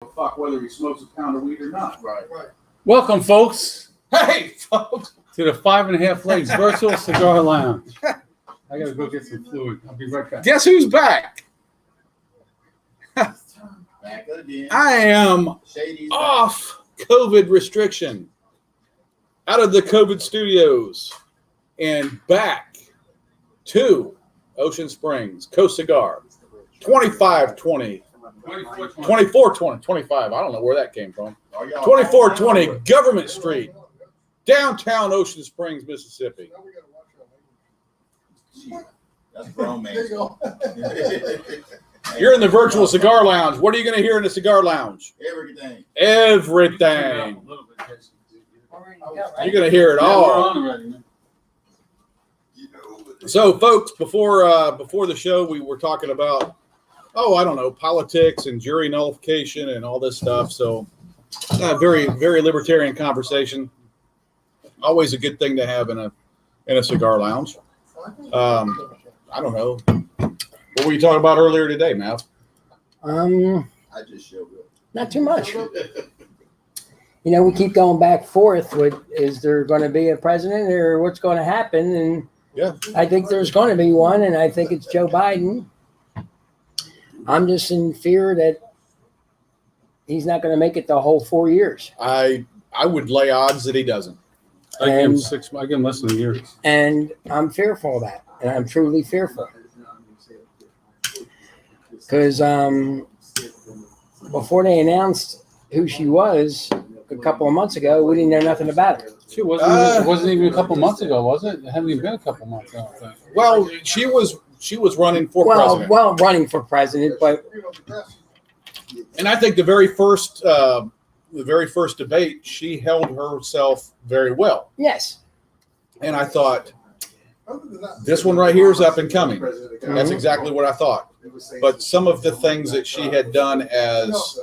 fuck whether he smokes a pound of weed or not. Right. Welcome, folks, Hey, folks. to the 5.5 Legs Virtual Cigar Lounge. I gotta go get some fluid. I'll be right back. Guess who's back? Back again. I am Shady's off COVID restriction, out of the COVID studios, and back to Ocean Springs, Coast Cigar, 2520, 2420, 25. I don't know where that came from. 2420 Government Street, downtown Ocean Springs, Mississippi. That's grown man. You're in the virtual cigar lounge. What are you going to hear in the cigar lounge? Everything. Everything. You're going to hear it all. So, folks, before the show, we were talking about, I don't know, politics and jury nullification and all this stuff. So, very, very libertarian conversation. Always a good thing to have in a cigar lounge. I don't know. What were you talking about earlier today, Matt? I just showed up. Not too much. You know, we keep going back and forth with, is there going to be a president or what's going to happen? And Yeah. I think there's going to be one, and I think it's Joe Biden. I'm just in fear that he's not going to make it the whole 4 years. I would lay odds that he doesn't. I give him I give him less than a year. And I'm fearful of that. And I'm truly fearful. Because before they announced who she was a couple of months ago, we didn't know nothing about her. It wasn't even a couple months ago, was it? It hadn't even been a couple months, I don't think. Well, she was running for president. Well, running for president, but And I think the very first debate, she held herself very well. yes. And I thought, this one right here is up and coming. That's exactly what I thought. But some of the things that she had done as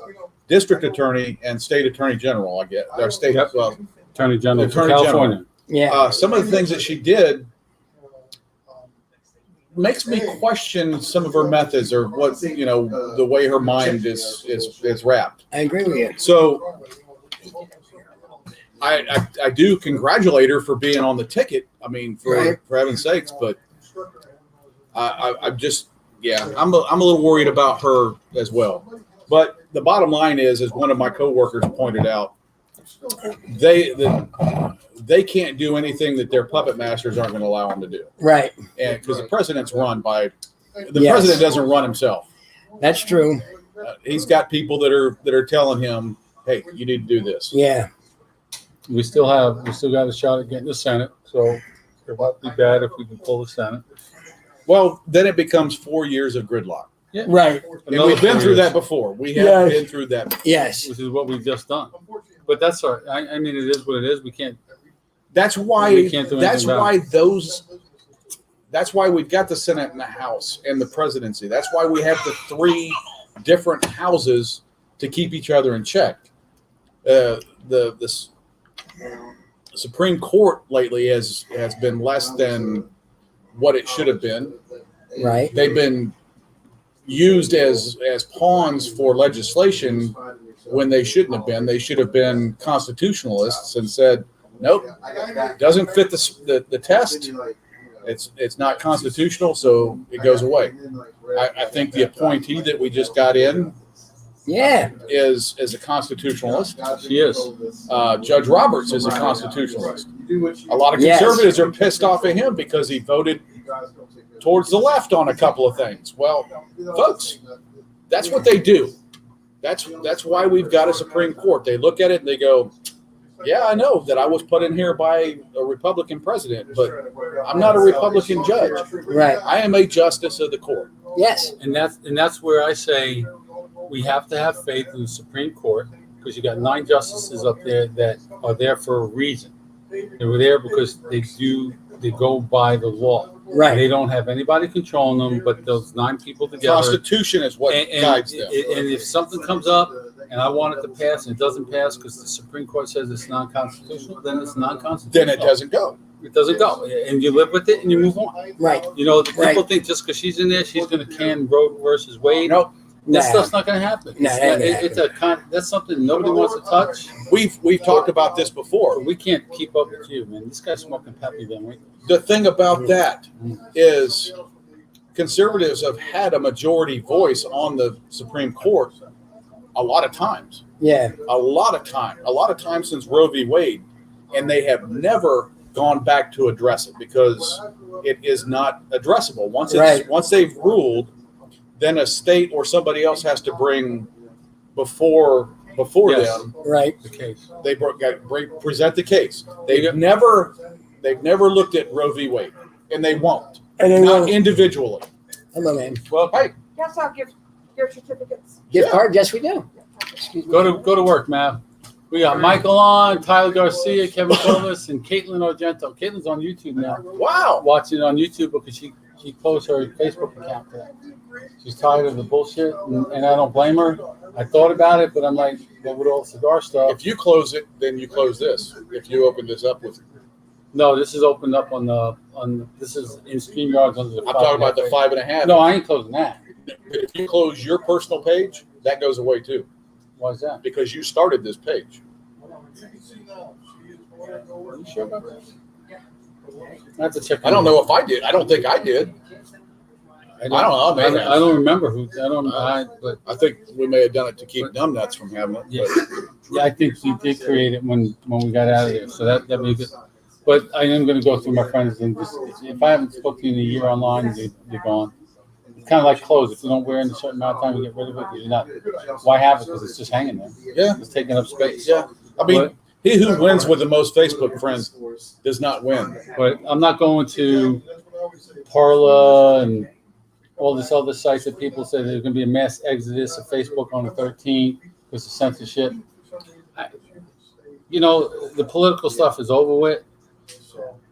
district attorney and state attorney general, I get, or state Attorney General for Attorney California. Yeah. some of the things that she did makes me question some of her methods or what, the way her mind is wrapped. I agree with you. So I do congratulate her for being on the ticket. I mean, for heaven's sakes, but I'm just, I'm a little worried about her as well. But the bottom line is, as one of my coworkers pointed out, they can't do anything that their puppet masters aren't going to allow them to do. Right. And because the president's run by, president doesn't run himself. That's true. He's got people that are telling him, hey, you need to do this. Yeah. We still got a shot at getting the Senate, so it won't be bad if we can pull the Senate. Well, then it becomes 4 years of gridlock. Yeah. Right. And we've been through that before. We have been through that before. Yes. Which is what we've just done. But that's all right. I mean, it is what it is. We can't. That's why. We can't do That's anything why about those. That's why we've got the Senate and the House and the presidency. That's why we have the three different houses to keep each other in check. The Supreme Court lately has been less than what it should have been. Right. They've been used as pawns for legislation when they shouldn't have been. They should have been constitutionalists and said, nope, doesn't fit the test. It's not constitutional, so it goes away. I think the appointee that we just got in is a constitutionalist. She is. Judge Roberts is a constitutionalist. A lot of conservatives are pissed off at him because he voted towards the left on a couple of things. Well, folks, that's what they do. That's why we've got a Supreme Court. They look at it and they go, yeah, I know that I was put in here by a Republican president, but I'm not a Republican judge. Right. I am a justice of the court. Yes. And that's where I say we have to have faith in the Supreme Court, because you got 9 justices up there that are there for a reason. They were there because they go by the law. Right. They don't have anybody controlling them, but those 9 people together. Constitution is what guides them. And if something comes up and I want it to pass and it doesn't pass because the Supreme Court says it's non-constitutional, then it's non-constitutional. Then it doesn't go. It doesn't go. And you live with it and you move on. Right. You know, people think just because she's in there, she's going to can Roe versus Wade. Nope. This Nah. stuff's not going to happen. Nah, that ain't That's something nobody wants to touch. We've talked about this before. We can't keep up with you, man. This guy's smoking peppy then. Right? The thing about that is conservatives have had a majority voice on the Supreme Court a lot of times. Yeah. A lot of times since Roe v. Wade, and they have never gone back to address it because it is not addressable. Once they've ruled, then a state or somebody else has to bring before Yes. them. Right. The case. They present the case. They've never looked at Roe v. Wade, and they won't. And they Not will. individually. Hello, man. Well, hey, Yes, I'll give certificates. Gift Yeah. card? Yes, we do. Excuse me. Go to work, man. We got Michael on, Tyler Garcia, Kevin Colas, and Caitlin Argento. Caitlin's on YouTube now. wow. Watching it on YouTube because she closed her Facebook account for that. She's tired of the bullshit, and I don't blame her. I thought about it, but I'm like, well, with all the cigar stuff. If you close it, then you close this. If you open this up with, No, this is opened up on this is in StreamYards under the. I'm talking about the 5.5. No, I ain't closing that. But if you close your personal page, that goes away too, Why is that? because you started this page. Are you sure about that? I have to check. I don't know if I did. I don't think I did. I don't know, man. I don't remember who. But I think we may have done it to keep numbnuts from having it. yeah, yeah, I think we did create it when we got out of there. So that'd be good. But I am going to go through my friends and just if I haven't spoken to you in a year online, they're gone. It's kind of like clothes. If you don't wear it in a certain amount of time, you get rid of it. You're not. Why have it? Because it's just hanging there. Yeah. It's taking up space. Yeah. I mean, But- he who wins with the most Facebook friends does not win. But I'm not going to Parla and all this other sites that people say there's going to be a mass exodus of Facebook on the 13th because of censorship. The political stuff is over with.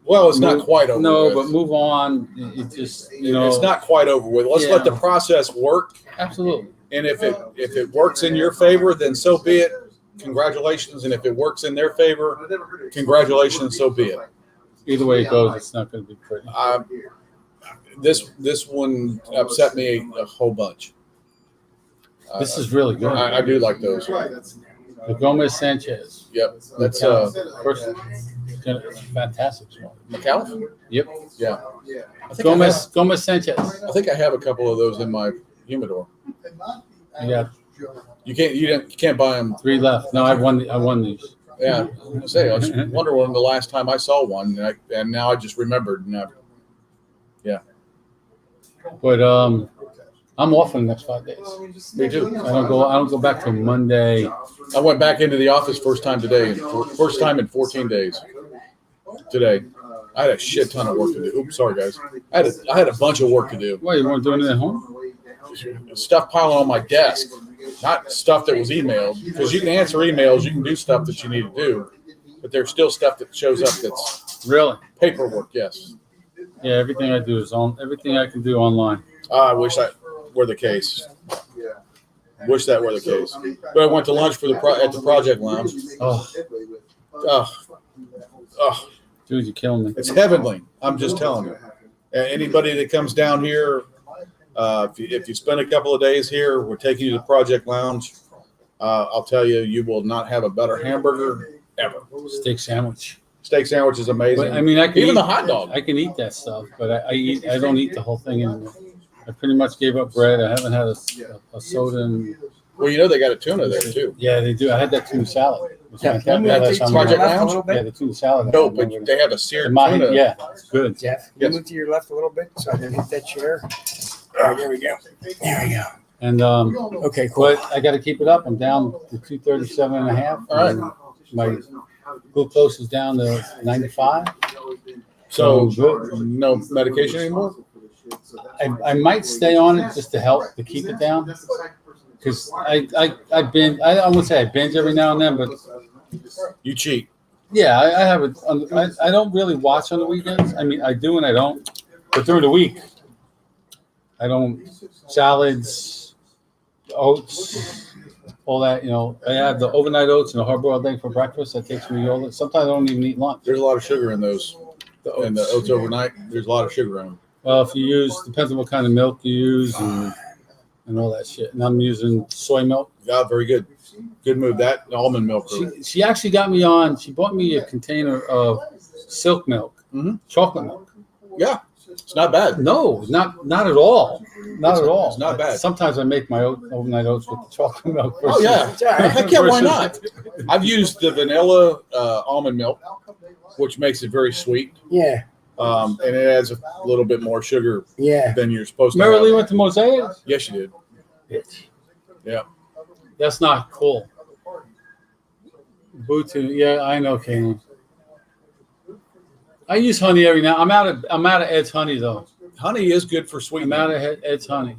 Well, it's not quite over No, with. but move on. It just, It's not quite over with. Let's Yeah. let the process work. Absolutely. And if it works in your favor, then so be it. Congratulations. And if it works in their favor, congratulations, so be it. Either way it goes, it's not going to be pretty. This one upset me a whole bunch. This is really good. I do like those. The Gomez Sanchez. Yep. That's First, it's fantastic. McAuliffe? Yep. Yeah. I think Gomez Sanchez. I think I have a couple of those in my humidor. Yeah, You can't buy them. 3 left. No, I won these. Yeah. I was wondering when the last time I saw one, and now I just remembered. And But I'm off for the next 5 days. me too. I don't go back till Monday. I went back into the office first time in 14 days. Today, I had a shit ton of work to do. Oops, sorry guys. I had a bunch of work to do. Why, you weren't doing it at home? Stuff piling on my desk, not stuff that was emailed. Because you can answer emails, you can do stuff that you need to do, but there's still stuff that shows up that's Really? paperwork. Yes. Yeah, everything I do is everything I can do online. I wish that were the case. Wish that were the case. But I went to lunch at the Project Lounge. Oh, Oh, dude, you're killing me. it's heavenly. I'm just telling you. Anybody that comes down here, if you spend a couple of days here, we're taking you to the Project Lounge. I'll tell you, you will not have a better hamburger ever. Steak sandwich. Steak sandwich is amazing. But I mean, I can Even eat, the hot dog. I can eat that stuff, but I don't eat the whole thing anymore. I pretty much gave up bread. I haven't had a soda. Well, they got a tuna there too. Yeah, they do. I had that tuna salad. It was Yeah, fantastic. can we Last time we Project went. Lounge? A little Yeah, bit. the tuna salad. No, but they have a seared Mahi, tuna. yeah, it's good. Jeff, Yes. you move to your left a little bit so I can hit that chair. All right, there we go. There we go. And Okay, cool. but I got to keep it up. I'm down to 237.5. All right. And my glucose is down to 95. So good. no medication anymore. I might stay on it just to help to keep it down. Because I binge. I wouldn't say I binge every now and then, but You cheat. yeah, I have it. I don't really watch on the weekends. I mean, I do and I don't. But during the week, I don't. Salads, oats, all that. I have the overnight oats and a hard-boiled egg for breakfast. That takes me all. Sometimes I don't even eat lunch. There's a lot of sugar in those. And the oats overnight, there's a lot of sugar in them. Well, if you use, depends on what kind of milk you use, and and all that shit. And I'm using soy milk. Yeah, very good. Good move. That almond milk. She actually got me on. She bought me a container of silk milk, chocolate milk. Yeah, it's not bad. No, not at all. Not at all. It's not bad. Sometimes I make my overnight oats with the chocolate milk. Oh yeah, It's all right. heck yeah, why versus- not? I've used the vanilla almond milk, which makes it very sweet, Yeah, and it adds a little bit more sugar yeah. than you're supposed to. Remember we Have. went to Mosaics? Yes, you did. Bitch. Yeah. That's not cool. Bluetooth. Yeah, I know, Kane. I use honey every now. I'm out of Ed's honey though. Honey is good for I'm sweetening, out of Ed's honey.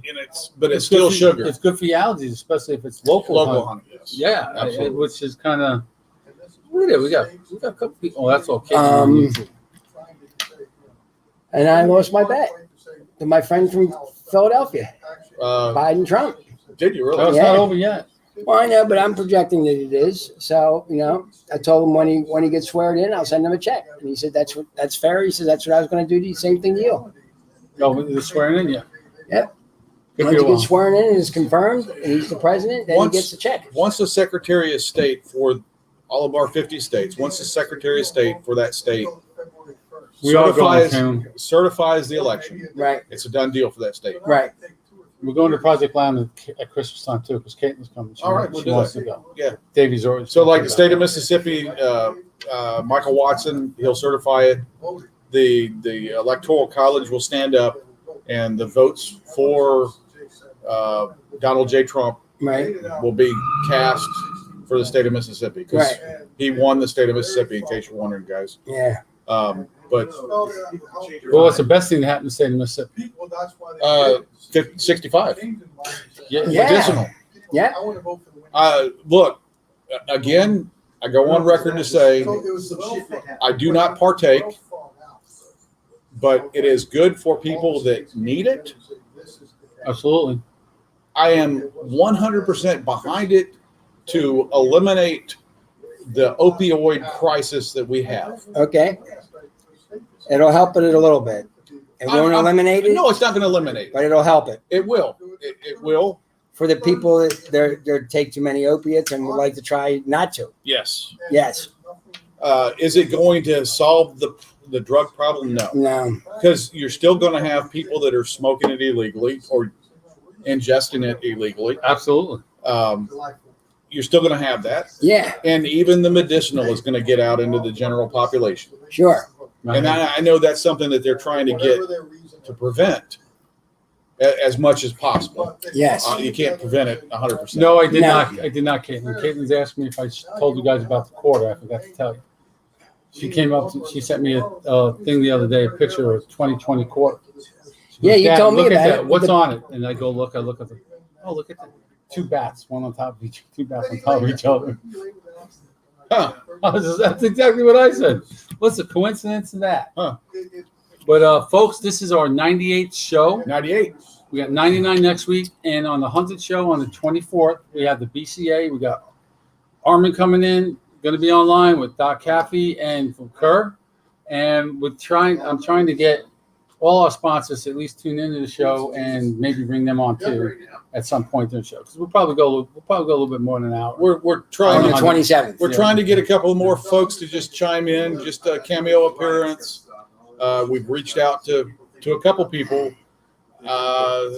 but it's still good for- sugar. It's good for your allergies, especially if it's local honey. Yes. Yeah, Absolutely. which is kind of. Look at it. We got a couple people. Oh, that's okay. And I lost my bet to my friend from Philadelphia, Biden Trump. Did you Oh, really? it's Yeah. not over yet. Well, I know, but I'm projecting that it is. So, I told him when he gets sworn in, I'll send him a check. And he said, that's fair. He said, that's what I was going to do. The same thing to you. Oh, they're swearing in yet. Yep. Could Once be a he gets while. sworn in and is confirmed, and he's the president, then Once- he gets the check. Once the Secretary of State for all of our 50 states, once the Secretary of State for that state We are going certifies the election, Right, it's a done deal for that state. right. We're going to Project Land at Christmas time too, because Caitlin's coming. All right, we'll she do wants that. to go. Yeah. Davey's already. So, like the state of Mississippi, Michael Watson, he'll certify it. The Electoral College will stand up, and the votes for Donald J. Trump Right, will be cast for the state of Mississippi because right. he won the state of Mississippi. In case you're wondering, guys. Yeah. But Well, what's the best thing that happened to the state of Mississippi? 65 Yeah. Yeah. medicinal. Yeah. Look, again, I go on record to say I do not partake, but it is good for people that need it. Absolutely. I am 100% behind it to eliminate the opioid crisis that we have. Okay. It'll help it a little bit. It won't eliminate it, No, it's not going to eliminate it. but it'll help it. It will. It will. For the people that they take too many opiates and would like to try not to. Yes. Yes. Is it going to solve the drug problem? No. No. Because you're still going to have people that are smoking it illegally or ingesting it illegally. Absolutely. You're still going to have that. Yeah. And even the medicinal is going to get out into the general population. Sure. And I know that's something that they're trying to get to prevent as much as possible. Yes. You can't prevent it 100%. No, I did No. not. I did not, Caitlin. Caitlin's asked me if I told you guys about the quarter. I forgot to tell you. She came up. She sent me a thing the other day, a picture of a 2020 quarter. She Yeah, goes, you "Dad, told me look at about that. it. What's The- on it?" And I go look. I look at the. Oh, look at that. Two bats, one on top of each. Two bats on top of each other. Huh. That's exactly what I said. What's the coincidence of that? Huh. But folks, this is our 98th show. 98. We got 99 next week, and on the 100th show on the 24th, we have the BCA. We got Armin coming in, going to be online with Doc Caffey and from Kerr, and I'm trying to get all our sponsors to at least tune into the show and maybe bring them on too at some point during the show because we'll probably go a little bit more than an hour. We're trying On the to 27th. We're trying to get a couple more folks to just chime in, just a cameo appearance. We've reached out to a couple people.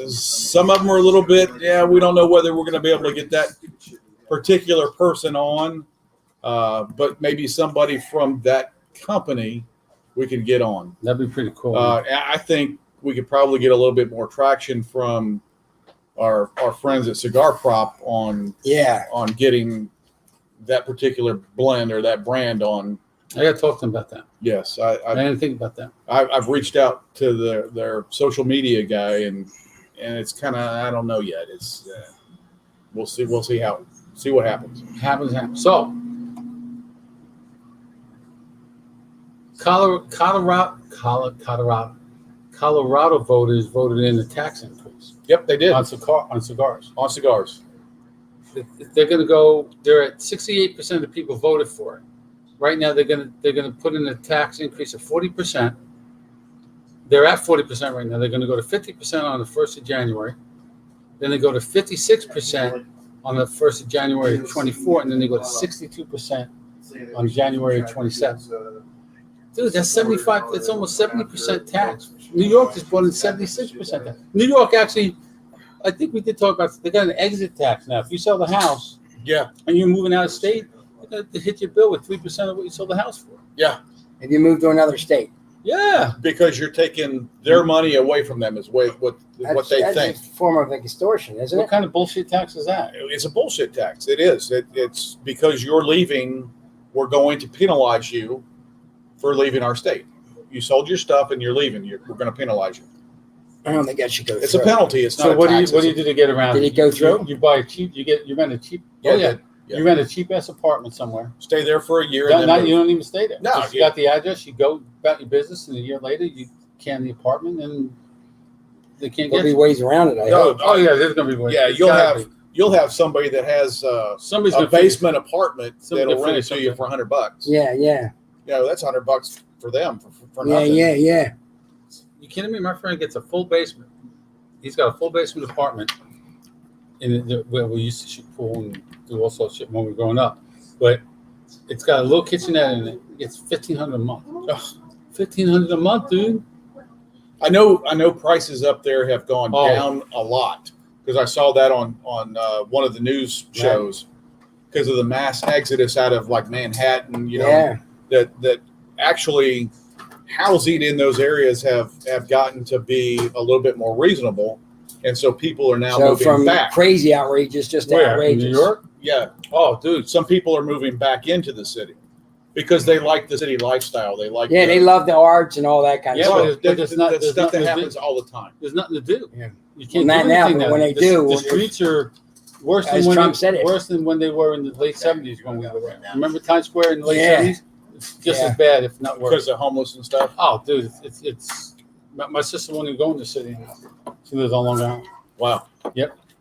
Some of them are a little bit, we don't know whether we're going to be able to get that particular person on, but maybe somebody from that company we could get on. That'd be pretty cool. I think we could probably get a little bit more traction from our friends at Cigar Prop on getting that particular blend or that brand on. I got to talk to them about that. Yes, I didn't think about that. I've reached out to their social media guy and it's kind of, I don't know yet. It's we'll see what happens. Happens. So, Colorado voters voted in the tax increase Yep, they did on cigars. on cigars. They're going to go. They're at 68% of the people voted for it. Right now, they're going to put in a tax increase of 40%. They're at 40% right now. They're going to go to 50% on the 1st of January, then they go to 56% on the 1st of January of 24, and then they go to 62% on January of 27. Dude, that's 75. That's almost 70% tax. New York just brought in 76% tax. New York actually, I think we did talk about. They got an exit tax now. If you sell the house, Yeah, and you're moving out of state, they're going to hit your bill with 3% of what you sold the house for. yeah, If you move to another state, Yeah, because you're taking their money away from them is what they that's think. a form of extortion, isn't what it? kind of bullshit tax is that? It's a bullshit tax. It is. It's because you're leaving. We're going to penalize you for leaving our state. You sold your stuff and you're leaving. We're going to penalize you. I don't think that should go It's through. a penalty. It's not. So a what tax. do you do to get around? Did it go through? You buy a cheap. You rent a cheap. Yeah, Oh yeah, yeah. you rent a cheap ass apartment somewhere. Stay there for a year. No, And then you move. don't even stay there. No, Just you got the address. You go about your business, and a year later you can the apartment, and they can't There'll get be you. ways around it. I No, hope. Oh yeah, there's gonna be ways. Yeah, It's you'll gotta have be. you'll have somebody that has Somebody's a gonna figure- basement apartment Somebody that'll will rent it figure to you something. for $100. Yeah, yeah, You know, that's $100 for them for yeah, nothing. yeah. You kidding me? My friend gets a full basement. He's got a full basement apartment where we used to shoot pool and do all sorts of shit when we were growing up. But it's got a little kitchenette in it. It's $1,500 a month. Ugh, $1,500 a month, dude. I know prices up there have gone Oh. down a lot because I saw that on one of the news shows because of the mass exodus out of like Manhattan. You know, Yeah. that actually housing in those areas have gotten to be a little bit more reasonable, and so people are now So moving from back. crazy outrageous just to Where? In outrageous. New York? Yeah, Oh, dude. some people are moving back into the city because they like the city lifestyle. They like Yeah, they love the arts and all that kind Yeah, of but stuff. it's- but there's not- there's stuff that nothing to happens do. all the time. There's nothing to do. Yeah. You can't Well, do not now, anything but now. when they The- do, the streets are worse as than when Trump said it. worse than when they were in the late '70s when we were there. Remember Times Square in the late Yeah. '70s? It's just Yeah. as bad, if not worse. Because of homeless and stuff. Oh, dude, it's my sister won't even go in the city. She lives on Long Island. Wow.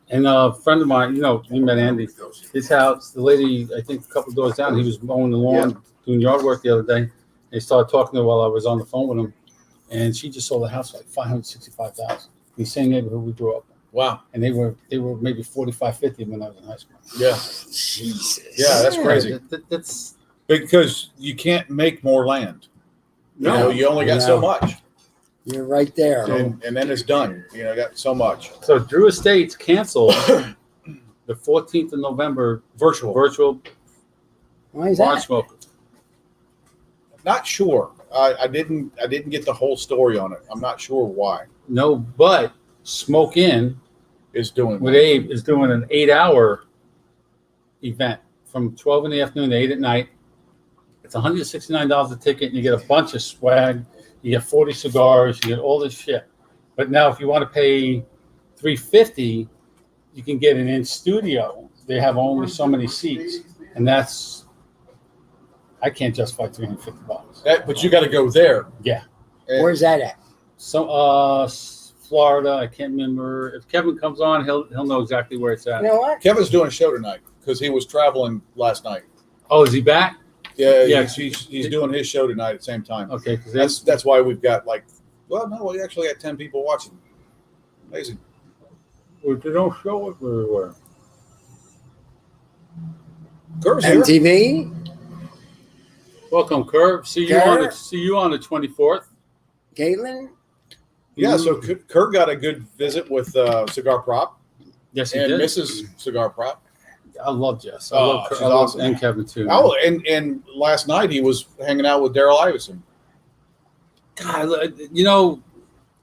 And a friend of mine, you met Andy. His house, the lady, I think a couple doors down, he was mowing the lawn, doing yard work the other day. They started talking to her while I was on the phone with him, and she just sold a house for like $565,000. The same neighborhood we grew up in, Wow. and they were maybe 45, 50 when I was in high school. Yeah. Jesus. Yeah, that's crazy. That's Because you can't make more land. You know, you only got so No. much, You're right there. and then it's done. You know, got so much. so Drew Estates canceled the 14th of November Virtual. Why is barn that? smoker. Not sure. I didn't get the whole story on it. I'm not sure why No, but Smoke In it's doing with that. Abe is doing an 8-hour event from 12 in the afternoon to 8 at night. It's $169 a ticket, and you get a bunch of swag. You get 40 cigars. You get all this shit. But now, if you want to pay $350, you can get an in studio. They have only so many seats, and I can't justify $350. But you got to go there. Yeah. And Where's that at? So, Florida. I can't remember. If Kevin comes on, he'll know exactly where it's at. You know what? Kevin's doing a show tonight because he was traveling last night. Oh, is he back? Yeah, Yeah. he's doing his show tonight at the same time. Okay, because That's why we've got we actually had 10 people watching. Amazing. they don't show it very well. Curve's here. MTV, Welcome, Curve. See you on the 24th. Caitlin. Yeah, so Kurt got a good visit with Cigar Prop Yes, he and did. Mrs. Cigar Prop. I love Jess. I Oh, love Kurt. she's I love awesome. and Kevin too. Oh, and last night he was hanging out with Daryl Iverson. God,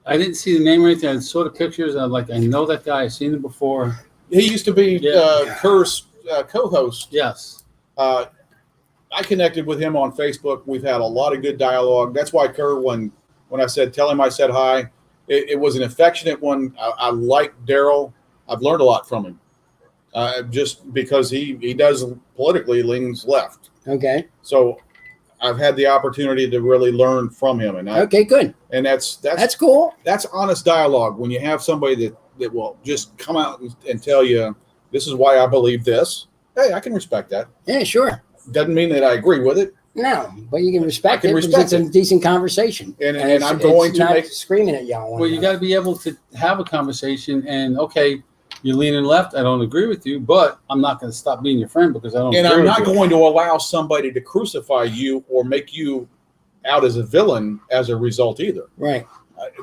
I didn't see the name or anything. I saw the pictures. And I'm like, I know that guy. I've seen him before. He used to be Yeah. Kerr's co-host. Yes. I connected with him on Facebook. We've had a lot of good dialogue. That's why Kerr, when I said, tell him I said hi, it was an affectionate one. I like Daryl. I've learned a lot from him. Just because he does politically leans left. Okay. So I've had the opportunity to really learn from him. And Okay, good. that's cool. that's honest dialogue when you have somebody that will just come out and tell you, this is why I believe this. Hey, I can respect that. Yeah, sure. Doesn't mean that I agree with it. No, but you can respect I can it because respect it's a decent conversation. And it's- I'm going it's to not make screaming at y'all. Well, you got to be able to have a conversation. And okay, you're leaning left. I don't agree with you, but I'm not going to stop being your friend because I don't. And agree I'm with not you. going to allow somebody to crucify you or make you out as a villain as a result either. Right.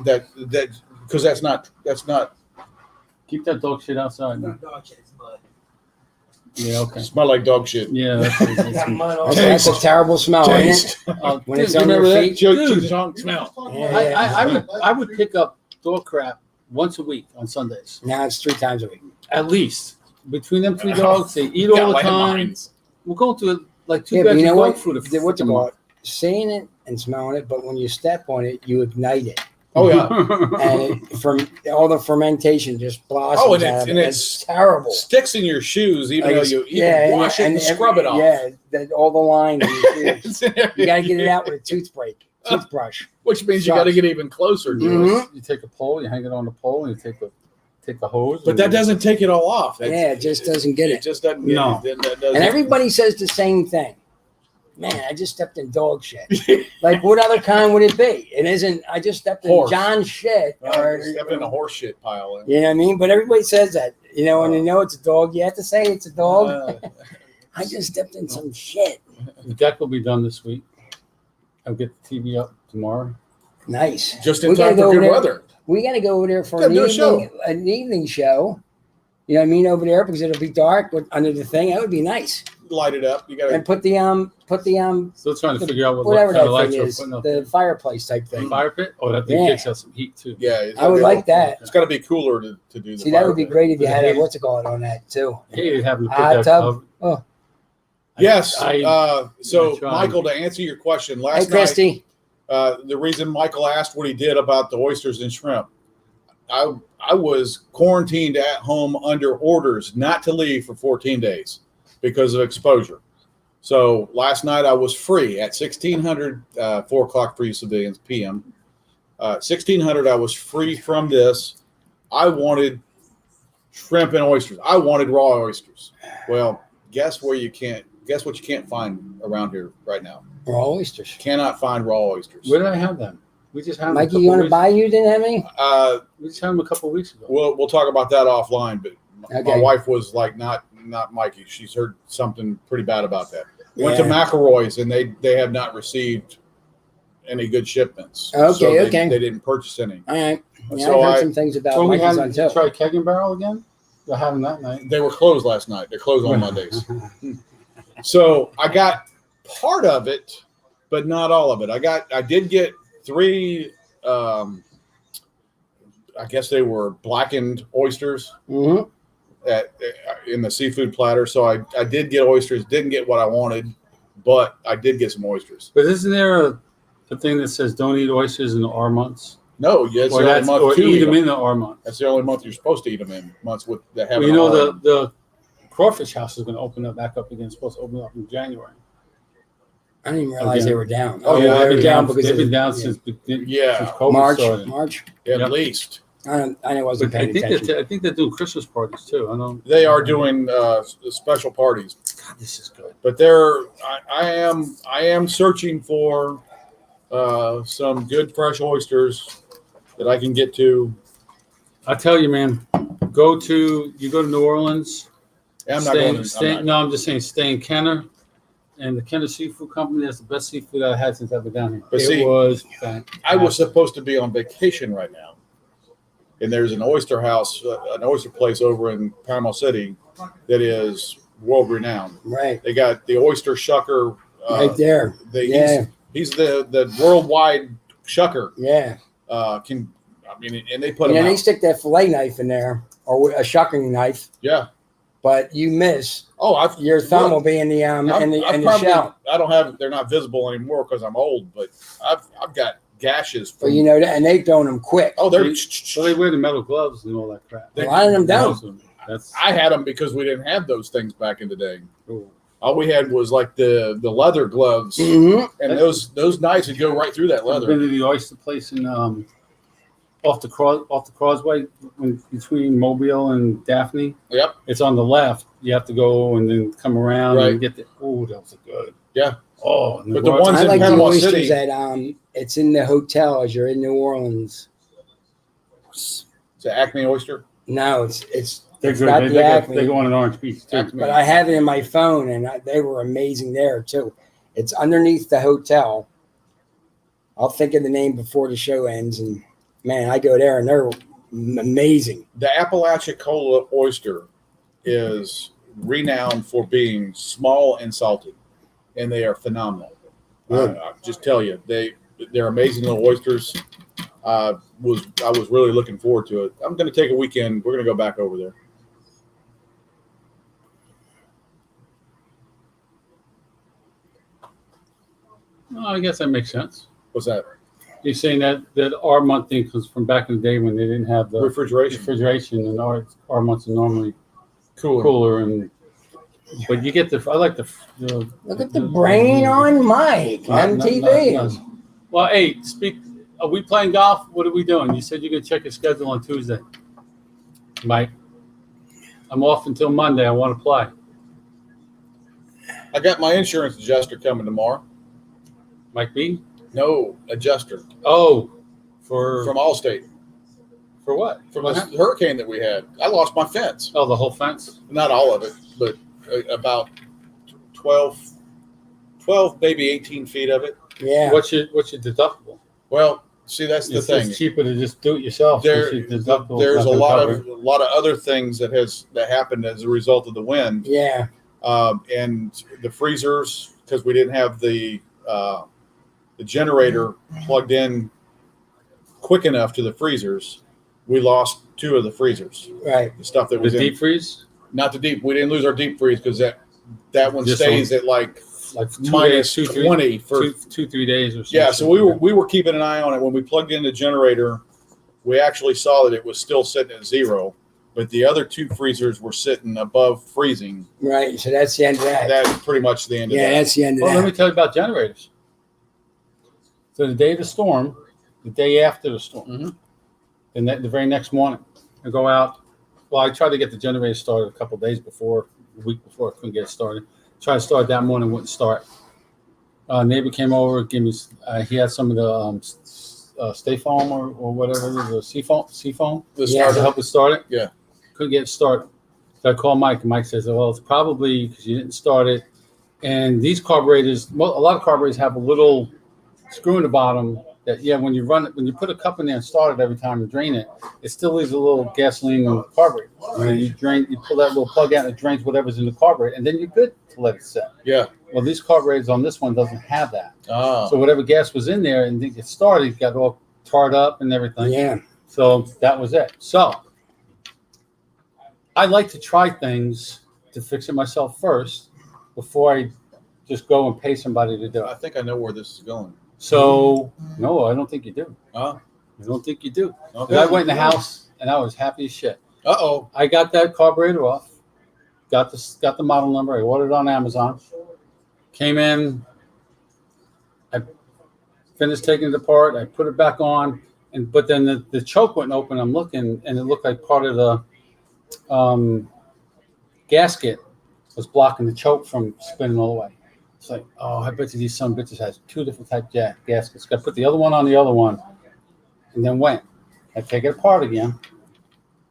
That because that's not Keep that dog shit outside. Man. Yeah. Okay. smell like dog shit. Yeah. That's a terrible smell, ain't it? Taste. When it's Dude, on your Remember that feet. Joe tongue smell? Yeah. I would pick up dog crap once a week on Sundays, Now it's 3 times a week. at least. Between them 3 dogs, they eat all the time. We're going to like 2 Yeah, bags but you know of dog what? food. What's it called? Seeing it and smelling it, but when you step on it, you ignite it. Oh yeah, And it, from all the fermentation just blossoms Oh, and out it's- of and it. it's It's terrible. sticks in your shoes even though you and- wash it and every- scrub it off. Yeah, all the lines. in your shoes. It's in You got to get it everything. out with a toothbrush. Which means you got to get even closer to it. Mhm. You take a pole, you hang it on the pole, and you take the hose. But that doesn't take it all off. Yeah, it just doesn't get It it. just doesn't get No. it. That doesn't. And everybody says the same thing. Man, I just stepped in dog shit. Like, what other kind would it be? It isn't. I just stepped in Horse. John's shit. Or, Step in a horse shit pile. you know what I mean? But everybody says that. You know, when you know it's a dog, you have to say it's a dog. I just stepped in some shit. The deck will be done this week. I'll get the TV up tomorrow. Nice. Just in We gotta time for go good over there. weather. We got to go over there for Gotta do a show. an evening show. You know what I mean? Over there because it'll be dark under the thing. That would be nice. Light it up. You got And to. put the Still trying to figure out what whatever kind of that lights thing we're is, putting up. the fireplace type The thing. fire pit? Oh, that thing Yeah. kicks out some heat too. Yeah, it's I would gotta be- like that. It's got to be cooler to do the. See, that would be fire pit. great if you had a what's it called on that too. I hated having to put Hot that tub? cover. Oh. Yes. I So, tried. Michael, to answer your question, Hey, last night, Christy. the reason Michael asked what he did about the oysters and shrimp, I was quarantined at home under orders not to leave for 14 days because of exposure. So last night I was free at 1600, 4 o'clock for you civilians p.m. 1600 I was free from this. I wanted shrimp and oysters. I wanted raw oysters. Well, guess what you can't find around here right now? Raw oysters. Cannot find raw oysters. Where did I have them? We just had them. Mikey, you want to buy you? Didn't have any? We just had them a couple of weeks ago. We'll talk about that offline. But my Okay. wife was like, not Mikey. She's heard something pretty bad about that. Went to Yeah. McElroy's and they have not received any good shipments. Okay, So they, okay. They didn't purchase any. All right. Yeah, So I've heard I- some things about So we Mikey's had on too. try Keg and Barrel again. I had them that night. They were closed last night. They're closed on Mondays. So I got part of it, but not all of it. I did get 3. I guess they were blackened oysters hmm in the seafood platter. So I did get oysters. Didn't get what I wanted, but I did get some oysters. But isn't there a thing that says don't eat oysters in the R months? No, yeah, it's Or the only that's month or to eat eat them them. in the R month. That's the only month you're supposed to eat them in. Months with that have. Well, you know the crawfish house is going to open up back up again. It's supposed to open up in January. I didn't even realize Okay. they were down. Oh, yeah, they were down because they've been of- down yeah. since Yeah. since COVID March. started. March. at Yep. least. I wasn't But I paying think attention. I think they're doing Christmas parties too. I don't. They are doing special parties, God, this is good. but I am searching for some good fresh oysters that I can get to. I tell you, man, go to New Orleans. I'm not going to. No, I'm just saying, stay in Kenner, and the Kenner Seafood Company. That's the best seafood I've had since I've been down here. But It see, was fantastic. I was supposed to be on vacation right now, and there's an oyster house, an oyster place over in Panama City that is world renowned. Right. They got the oyster shucker. Right there. Yeah. He's the worldwide shucker. Yeah. And they put And him then they out. stick that fillet knife in there or a shucking knife, Yeah. but you miss. Oh, Your thumb will be in the shell. I don't have. They're not visible anymore because I'm old. But I've got gashes. But you know that, and they throwing them quick. Oh, they're. So they wear the metal gloves and all that crap. A lot of them don't. That's I had them because we didn't have those things back in the day. cool. All we had was like the leather gloves, Mm-hmm. and those knives would go right through that I've leather. been to the oyster place in off the causeway between Mobile and Daphne. Yep. It's on the left. You have to go and then come around Right. and get the. Oh, that was good. Yeah. Oh, and But the raw- ones I in like the Panama oysters City. that it's in the hotel as you're in New Orleans. It's an Acme oyster. No, it's They're It's good. not They, the they, Acme. they go on an Orange Beach too. Acme. But I have it in my phone, and they were amazing there too. It's underneath the hotel. I'll think of the name before the show ends, and man, I go there, and they're amazing. The Apalachicola oyster is renowned for being small and salty, and they are phenomenal. I just tell you, they're amazing little oysters. I was really looking forward to it. I'm going to take a weekend. We're going to go back over there. Well, I guess that makes sense. What's that? You're saying that our month thing comes from back in the day when they didn't have the Refrigeration. and our months are normally Cooler. cooler and. But you get I like the Look at the brain on Mike on TV. Well, hey, are we playing golf? What are we doing? You said you're going to check your schedule on Tuesday. Mike, I'm off until Monday. I want to play. I got my insurance adjuster coming tomorrow. Mike B? No, adjuster Oh, from Allstate. for what? From this hurricane that we had. I lost my fence. Oh, the whole fence? Not all of it, but about 12, maybe 18 feet of it. Yeah. What's your deductible? Well, see, that's the thing. It's cheaper to just do it yourself. There's Since a your deductible's not lot gonna cover of other things that happened as a result of the wind, Yeah. and the freezers, because we didn't have the generator plugged in quick enough to the freezers. We lost 2 of the freezers. Right. The stuff that the was in, deep freeze, not the deep. We didn't lose our deep freeze because that one Just stays at like like minus 2 days, 20 for 3 days or something. yeah. So we were keeping an eye on it when we plugged in the generator. We actually saw that it was still sitting at 0, but the other 2 freezers were sitting above freezing. Right. So that's the end of that. That's pretty much the end of Yeah, that. that's the end of Well, let me that. tell you about generators. So the day of the storm, the day after the storm, Mhm. the very next morning, I go out. Well, I tried to get the generator started a couple of days before, a week before. I couldn't get it started. Tried to start that morning, wouldn't start. Neighbor came over, gave me. He had some of the stay foam or whatever it is, the seafoam The Yeah. to starter. help it start it. Yeah. Couldn't get it started. So I called Mike, and Mike says, "Well, it's probably because you didn't start it." And these carburetors, a lot of carburetors have a little screw in the bottom that, when you run it, when you put a cup in there and start it every time you drain it, it still leaves a little gasoline in the carburetor. And then you pull that little plug out and it drains whatever's in the carburetor, and then you're good to let it set. Yeah. Well, these carburetors on this one doesn't have that. Ah. So whatever gas was in there and didn't get started, it got all tarred up and everything. Yeah. So that was it. So I like to try things to fix it myself first before I just go and pay somebody to do I it. think I know where this is going. So no, I don't think you do. Oh. I don't think you do. Okay. 'Cause I went in the house and I was happy as shit. Uh-oh. I got that carburetor off, got the model number. I ordered it on Amazon. Came in. I finished taking it apart. I put it back on, but then the choke wouldn't open. I'm looking, and it looked like part of the gasket was blocking the choke from spinning all the way. It's like, oh, I bet you these son of bitches has 2 different type gaskets. Got to put the other one on the other one, and then went. I take it apart again.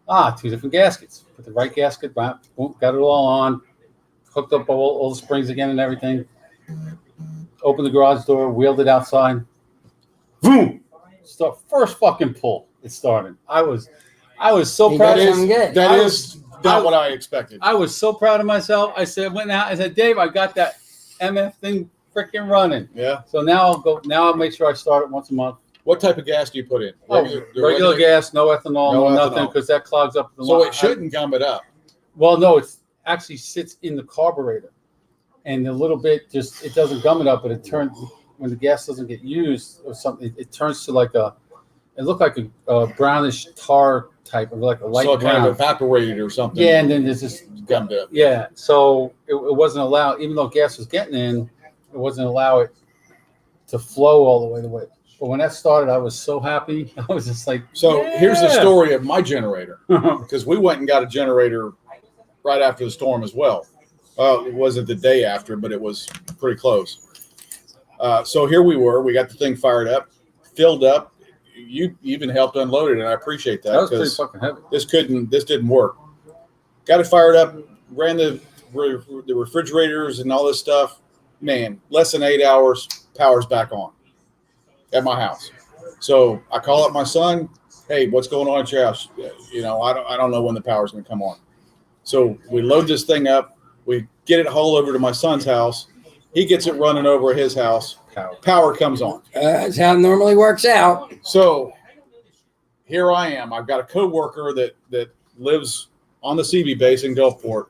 2 different gaskets. Put the right gasket back. Boom, got it all on. Hooked up all the springs again and everything. Opened the garage door. Wheeled it outside. Boom! First fucking pull. It started. I was so You proud. got something good. That is not what I expected. I was so proud of myself. I went out. I said, Dave, I got that MF thing freaking running. Yeah. So now I'll make sure I start it once a month. What type of gas do you put in? Regular gas, no ethanol, No no nothing, ethanol. because that clogs up the So line. it shouldn't gum it up. Well, no, it actually sits in the carburetor, and a little bit it doesn't gum it up, but it turns when the gas doesn't get used or something. It turns to it looked like a brownish tar type of like a light So it brown. kind of evaporated or something. Yeah, and then there's this. Gummed up. Yeah, so it wasn't allowed, even though gas was getting in, it wasn't allow it to flow all the way. But when that started, I was so happy. I was just like, So here's the yeah. story of my generator, because we went and got a generator right after the storm as well. It wasn't the day after, but it was pretty close. So here we were. We got the thing fired up, filled up. You even helped unload it, and I appreciate that That was pretty because fucking heavy. this didn't work. got it fired up, ran the refrigerators and all this stuff. Man, less than 8 hours, power's back on at my house. So I call up my son. Hey, what's going on at your house? You know, I don't know when the power's going to come on. So we load this thing up. We get it hauled over to my son's house. He gets it running over at his house. Power comes on. That's how it normally works out. So here I am. I've got a coworker that lives on the CB base in Gulfport,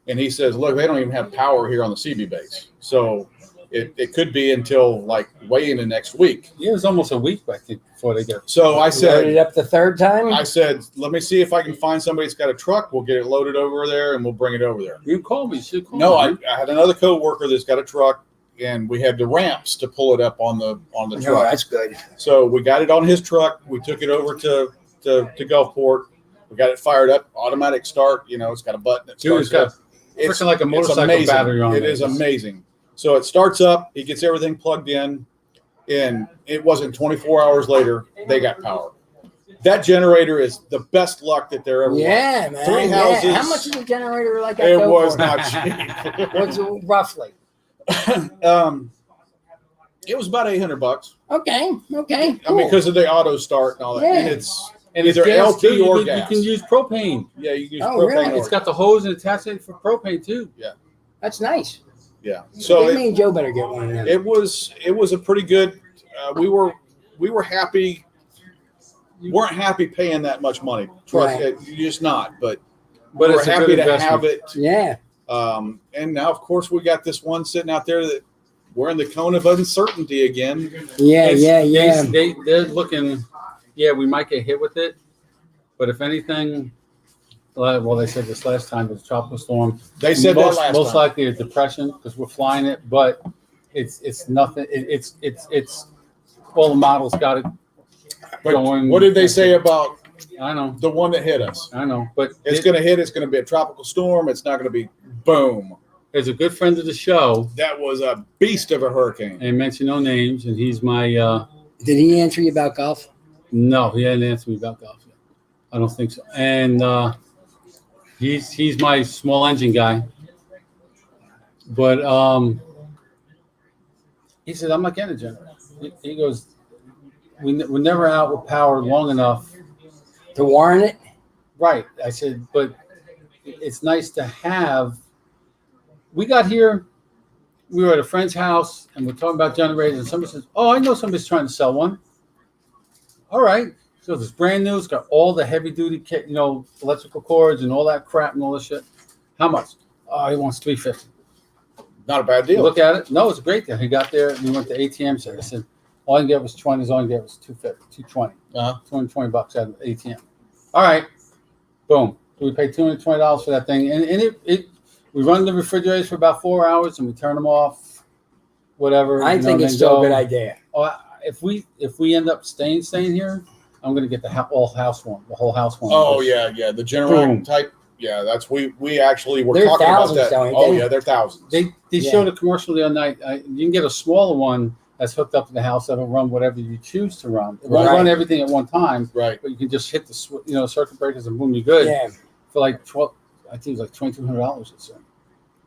and he says, "Look, they don't even have power here on the CB base, so it could be until like way into next week." Yeah, it was almost a week back before they got. So I Loaded said, up the third time. "I said, let me see if I can find somebody that's got a truck. We'll get it loaded over there, and we'll bring it over there." You called me. You should call No, me. I had another coworker that's got a truck, and we had the ramps to pull it up on the No, truck. that's good. So we got it on his truck. We took it over to Gulfport. We got it fired up, automatic start. You know, it's got a button that Dude, starts it's got up. freaking like a motorcycle battery on it. It is amazing. So it starts up. He gets everything plugged in, and it wasn't 24 hours later they got power. That generator is the best luck that there ever was. Yeah, man. 3 yeah. houses. How much is a generator like that? It go was for? not cheap. What's it roughly? It was about $800. Okay. Okay. I mean, because of the auto start and all that. Yeah. And it's And it's either gas LP too. or You gas. can use propane. Yeah, you can use Oh, propane. really? It's got the hose and attachment for propane too. That's nice. Yeah. So So me and Joe better get one of them. it was a pretty good. We were happy. You weren't happy paying that much money. Trust Right. it, you're just not. But But we're it's a happy good to investment. have it. Yeah. And now, of course, we got this one sitting out there that we're in the cone of uncertainty again. Yeah. It's- They're looking. Yeah, we might get hit with it, but if anything, well, they said this last time, it was a tropical storm. They said most, that last most time. likely a depression because we're flying it, but it's nothing. It's all the models got it But going. what did they say about I know, the one that hit us? but It's going to hit. It's going to be a tropical storm. It's not going to be boom. there's a good friend of the show, That was a beast of a hurricane. and mention no names, and he's my. Did he answer you about golf? No, he hadn't answered me about golf yet. I don't think so. And he's my small engine guy. But he said, I'm not getting a generator. He goes, we're never out with power long enough. To warrant it? Right. I said, but it's nice to have. We got here, we were at a friend's house, and we're talking about generators, and somebody says, oh, I know somebody's trying to sell one. All right. So it's brand new. It's got all the heavy duty kit, electrical cords and all that crap and all this shit. How much? Oh, he wants $350. Not a bad deal. Look at it. No, it's a great deal. He got there. We went to ATM. So I said, all I can get was 20. All I can get was $250, $220, $220 out of the ATM. All right. Boom. So we paid $220 for that thing, and we run the refrigerators for about 4 hours, and we turn them off. Whatever. I think it's still a good idea. Oh, if we end up staying here, I'm gonna get the whole house one. Oh yeah. The generator Boom. type. Yeah, that's we actually were They're talking about thousands, that. though, ain't Oh they? yeah, they're thousands. They Yeah. showed a commercial the other night. You can get a smaller one that's hooked up to the house that'll run whatever you choose to run. It won't Right. run everything at one time, Right. but you can just hit the circuit breakers and boom, you're good. Yeah. For like 12, I think it was like $2,200 or so.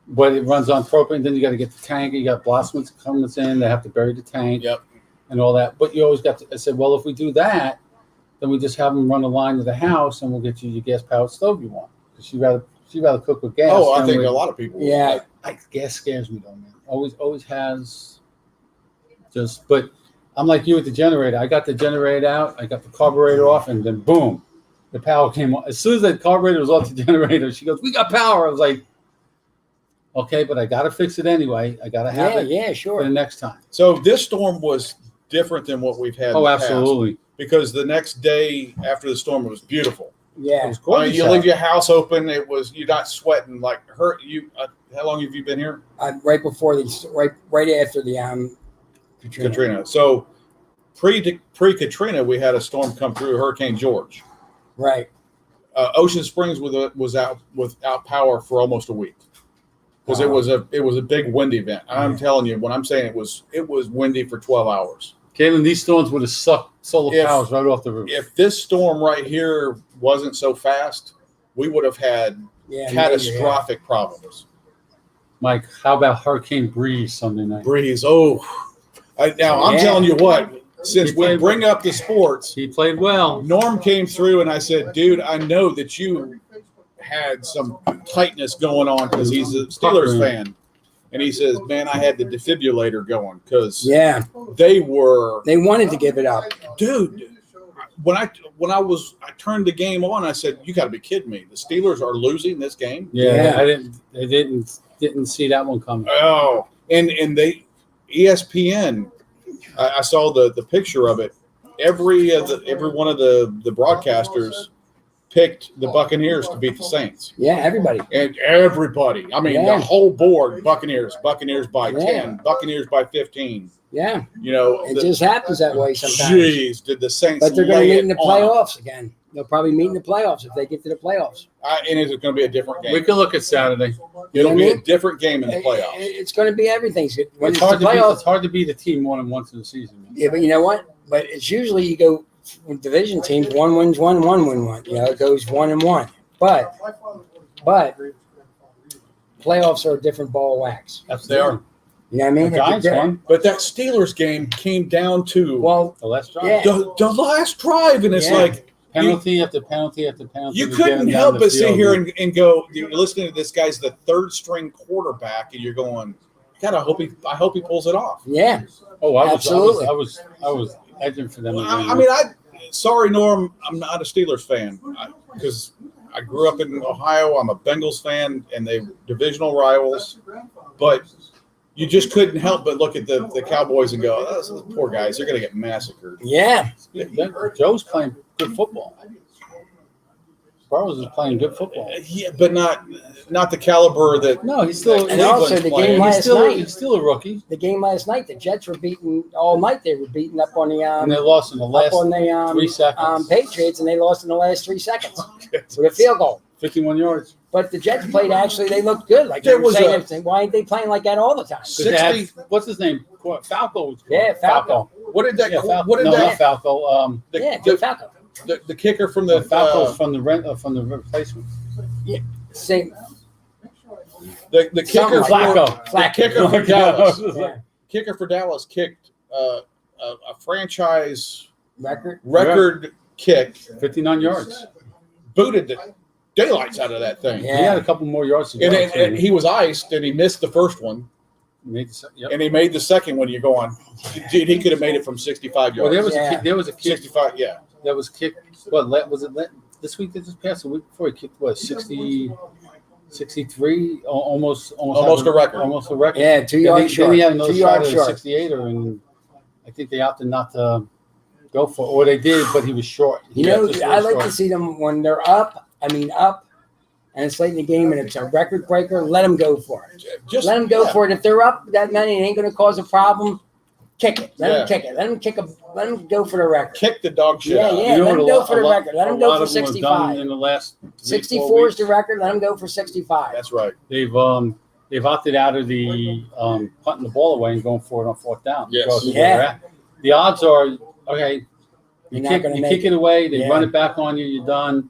But it runs on propane. Then you got to get the tank. You got blossoms coming in. They have to bury the tank. Yep. And all that. But you always got to. I said, well, if we do that, then we just have them run a line to the house, and we'll get you your gas powered stove you want. Because she rather cook with gas. Oh, I than think with- a lot of people. would. Yeah. Gas scares me though, man. Always has. But I'm like you with the generator. I got the generator out. I got the carburetor off, and then boom, the power came on. As soon as the carburetor was off the generator, she goes, "We got power." I was like, "Okay, but I got to fix it anyway. I got to have it Yeah, for sure. the next time." So this storm was different than what we've had. in Oh, the past, absolutely. because the next day after the storm, it was beauotal. It Yeah. was I gorgeous. mean, you leave your house open. You're not sweating like hurt. How long have you been here, Right before right after the Katrina? So pre Katrina, we had a storm come through, Hurricane George. Right. Ocean Springs was out without power for almost a week because it was a big wind event. I'm telling you, when I'm saying it was windy for 12 hours. Caitlin, these storms would have sucked solar If- powers right off the roof. If this storm right here wasn't so fast, we would have had Yeah, catastrophic problems. Mike, how about Hurricane Breeze Sunday night? Breeze. Oh, I'm Yeah. telling you what. Since He we played- bring up the sports, He played well. Norm came through and I said, "Dude, I know that you had some tightness going on because he's a Steelers fan." And he says, "Man, I had the defibrillator going because Yeah, they were, they wanted to give it up. dude." When I turned the game on, I said, "You got to be kidding me! The Steelers are losing this game." Yeah, Yeah. I didn't see that one coming. Oh, and they ESPN. I saw the picture of it. Every one of the broadcasters picked the Buccaneers to beat the Saints. Yeah, everybody. And everybody, I mean, Yeah. the whole board, Buccaneers by Yeah. 10, Buccaneers by 15. Yeah, You know, it just happens that way sometimes. Jeez, did the Saints But they're going to lay meet it in the on 'em. playoffs again. They'll probably meet in the playoffs if they get to the playoffs. And it's going to be a different game. We can look at Saturday. It'll You know be what I a mean? different game in the playoffs. It's going to be everything. When It's it's hard, the to be, playoffs, it's hard to be the team 1-1 in the season. Man. yeah, but you know what? But it's usually you go with division teams, one wins one, one win one. You know, it goes 1-1. But playoffs are a different ball of wax. They are. You know what I mean? The Giants They're- won But that Steelers game came down to Well, the last drive. Yeah. the last drive, and it's Yeah. like Penalty after penalty after penalty. you to get couldn't them down help the but sit field, here man. and go. You're listening to this guy's the third string quarterback, and you're going, God, I hope he pulls it off. yeah, Oh, Absolutely. I was edging for them. to Well, win. I mean, sorry, Norm, I'm not a Steelers fan because I grew up in Ohio. I'm a Bengals fan, and they divisional rivals. But you just couldn't help but look at the Cowboys and go, "Those poor guys, they're going to get massacred." yeah. Joe's playing good football. Burrows is playing good football. Yeah, but not the caliber that. No, he's still. And also the playing. game last night. He's still a rookie, The game last night, the Jets were beaten all night. They were beaten up on the and they lost in the up last on the 3 seconds. Patriots, and they lost in the last 3 seconds with a field goal. 51 yards. But the Jets played actually; they looked good. Like There they were was saying, a- everything. Why ain't they playing like that all the time? 'Cause they had- 60 what's his name? Falco. was Yeah, Falco. What did that? Yeah, Falco. What did no, that? not Falco. The, Yeah, the, Joe Falco. the kicker from the Falco's from the replacement. Same. the kicker Something like for, Flacco. the kicker for Dallas. Yeah. Kicker for Dallas kicked a franchise Record. kick, 59 yards. booted the daylights out of that thing. Yeah. He had a couple more yards to go. And he was iced, and he missed the first one, Yep. and he made the second one. You're going, dude, he could have made it from 65 Well, yards. there was a kick 65, yeah. that was kicked. Was it this week? That just passed a week before he kicked 60, 63, almost Almost a record. Almost a record. Yeah, 2 Then yards short. he had another 2 shot yards at a short. 68, and I think they opted not to go for it. Or they did, but he was short. You know, Just I real like short. to see them when they're up. And it's late in the game, and it's a record breaker. Let them go for it. Just Let them go yeah. for it. If they're up that many, it ain't going to cause a problem. Kick it. Let Yeah. them kick it. Let them go for the record. Kick the dog shit Yeah, out. yeah. let him what go a for the lot- record. Let him a go lot for of them have 65. done in the last 64 is the record. Let them go for 65. That's right. They've opted out of the punting the ball away and going for it on fourth down. Yes. Regardless of Yeah. where they're at. The odds are okay. You're You not kick, gonna you make kick it away. They Yeah. run it back on you. You're done.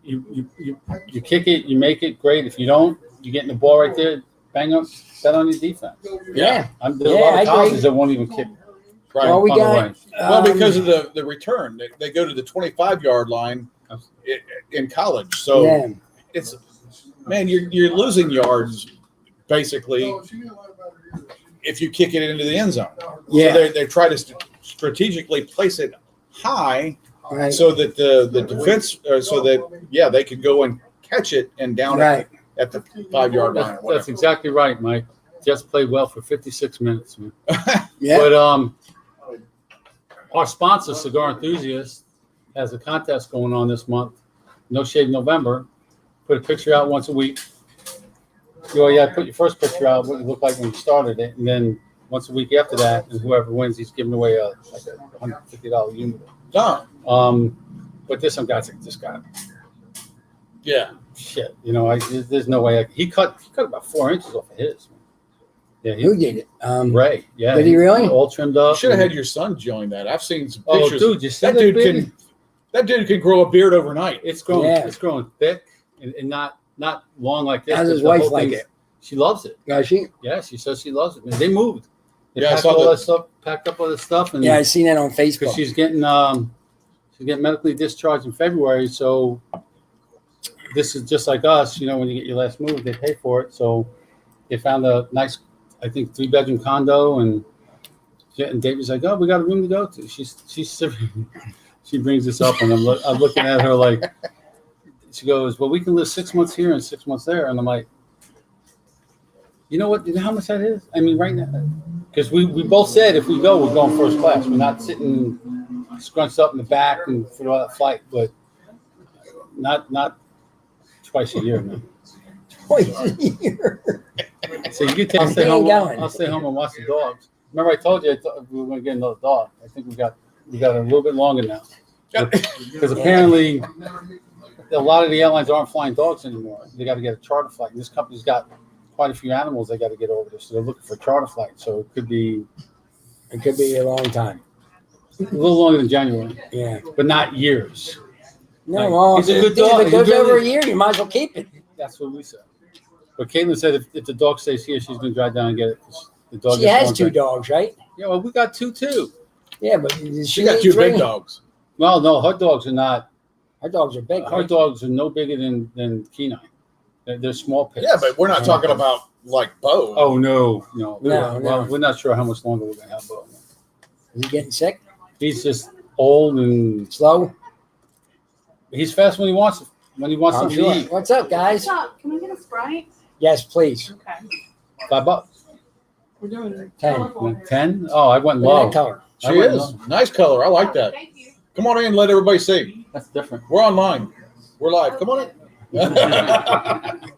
You kick it. You make it. Great. If you don't, you get in the ball right there. Bang up. Bet on your defense. Yeah. There's a Yeah, lot I of agree. colleges that won't even kick. Right. Well, we punt got. away. Well, because of the return, they go to the 25-yard line in college. So yeah. it's man, you're losing yards basically if you kick it into the end zone. Yeah. So they try to strategically place it high Right. so that the defense, so that they could go and catch it and down Right. it at the 5-yard line. Or That's whatever. exactly right, Mike. Just played well for 56 minutes, man. Yeah. But our sponsor, Cigar Enthusiast, has a contest going on this month. No Shave November. Put a picture out once a week. Put your first picture out, what you look like when you started it, and then once a week after that, and whoever wins, he's giving away a $150 unit. Done. But there's some guys like this guy. Yeah. Shit, there's no way. He cut about 4 inches off of his. Yeah, Who did it? Ray. Yeah. Did he really? All trimmed You up. should have had your son join that. I've seen some Oh, pictures. dude, you see that that dude baby? can grow a beard overnight. It's growing. Yeah. It's growing thick. and not long like this. How's but his the wife whole like thing's- it? She loves it. Yeah, she. Yeah, she says she loves it. Man, they moved. They Yeah, I packed saw all that. that stuff, packed up all this stuff, and Yeah, I seen that on because Facebook. she's getting medically discharged in February. So this is just like us, when you get your last move, they pay for it. So they found a nice, I think, 3-bedroom condo, and David's like, "Oh, we got a room to go to." She brings this up, and I'm looking at her like, she goes, "Well, we can live 6 months here and 6 months there," and I'm like, "You know what? You know how much that is? I mean, right now, because we both said if we go, we're going first class. We're not sitting scrunched up in the back and for that flight, but not twice a year, man." Twice a year. So you can He ain't going. I'll stay home and watch the dogs. Remember, I told you I thought we were going to get another dog. I think we got a little bit longer now, because apparently a lot of the airlines aren't flying dogs anymore. They got to get a charter flight. And this company's got quite a few animals they got to get over there, so they're looking for a charter flight. So it could be a long time. a little longer than January, Yeah. but not years. No, Like, well, he's a good if dog. it goes He really- over a year, you might as well keep it. That's what we said. But Caitlin said if the dog stays here, she's going to drive down and get it. 'Cause the dog She gets has one 2 thing. dogs, right? Yeah, well, we got two too. Yeah, but does She got 2 3? big dogs. Well, no, her dogs are not. Her dogs are big. Her Right? dogs are no bigger than Kenai. They're small pits. Yeah, but we're not talking about like Bo. Oh no. No, Well, no. we're not sure how much longer we're gonna have Bo. Is he getting sick? He's just old and Slow? he's fast when he wants it. When he wants I'm something sure. to eat. What's up, guys? What's up? Can we get a Sprite? Yes, please. Okay. $5. We're doing 10. 10? Oh, I went Look at low. that color. She is. Nice color. I like that. Thank you. Come on in, let everybody see. That's different. We're online. We're live. Come on in.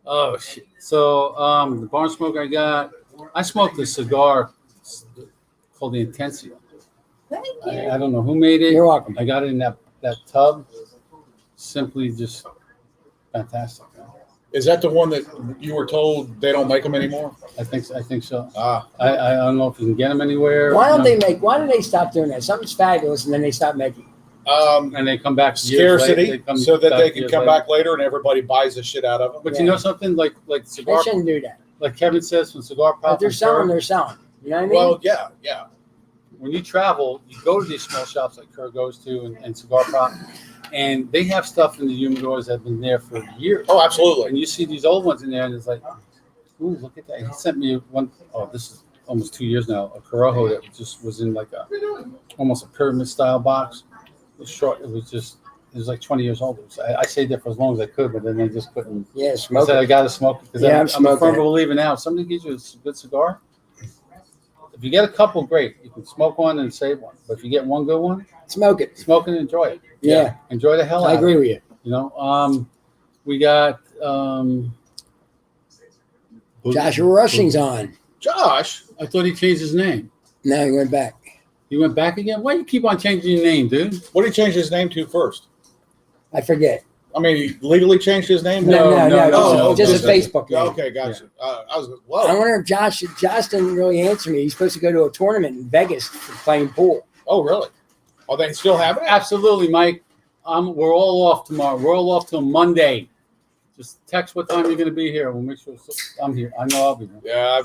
Oh shit. So the barn smoke I smoked a cigar called the Intensio. Thank you. I don't know who made it. You're welcome. I got it in that tub. Simply just fantastic. Is that the one that you were told they don't make them anymore? I think so. Ah, I don't know if you can get them anywhere. Why don't why do they stop doing that? Something's fabulous and then they stop making it. And they come back years later. scarcity, They come so that they back can years come later. back later and everybody buys the shit out of them. But Yeah. you know something, like They cigar, shouldn't do that. like Kevin says, when cigar If pop, they're selling, they're selling. You know what I mean? Well, yeah. when you travel, you go to these small shops like Kerr goes to and Cigar Prop, and they have stuff in the humidors that have been there for years. Oh, absolutely. And you see these old ones in there, and it's like, ooh, look at that. He sent me one, oh, this is almost 2 years now, a Corojo that just was in like almost a pyramid style box. It was short. It was like 20 years old. I stayed there for as long as I could, but then I just couldn't. Yeah, I smoke said I it. got to smoke it because Yeah, I'm I'm a smoking firm it. believer now. If somebody gives you a good cigar, if you get a couple, great. You can smoke one and save one. But if you get one good one, Smoke it. smoke and enjoy it. Yeah, Enjoy the hell out I of it. agree with you. You know, we got Joshua Rushing's on. Josh, I thought he changed his name. No, he went back. He went back again. Why you keep on changing your name, dude? what did he change his name to first? I forget. I mean, he legally changed his name? No, no, just okay. a Facebook name. Okay, gotcha. I was, I whoa. wonder if Josh didn't really answer me. He's supposed to go to a tournament in Vegas for playing pool. Oh, really? Are they still having it? Absolutely, Mike. We're all off tomorrow. We're all off till Monday. Just text what time you're going to be here. We'll make sure I'm here. I know I'll be there. Yeah,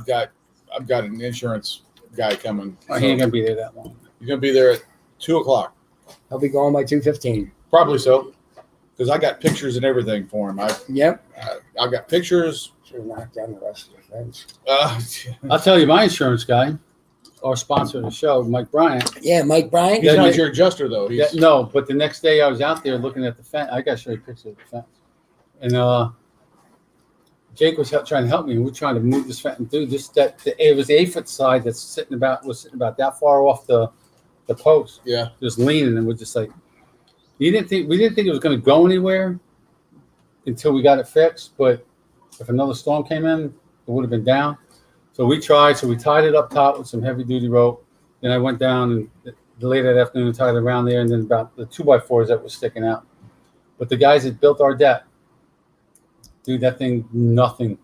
I've got an insurance guy coming. He ain't going to be there that long. You're gonna be there at 2:00. I'll be going by 2:15. Probably so, because I got pictures and everything for him. Yep. I got pictures. Should have knocked down the rest of your friends. I'll tell you, my insurance guy, our sponsor of the show, Mike Bryant. Yeah, Mike Bryant. He's Yeah, not your adjuster though. He's, No, but the next day I was out there looking at the fence. I got to show you a picture of the fence. And Jake was trying to help me. And we're trying to move this fence. Dude, it was the 8-foot side that's sitting about that far off the post, yeah. just leaning, and we're just like, we didn't think it was going to go anywhere until we got it fixed. But if another storm came in, it would have been down. So we tried. So we tied it up top with some heavy duty rope. Then I went down and later that afternoon tied it around there, and then about the 2x4s that was sticking out. But the guys that built our deck, dude, that thing, nothing.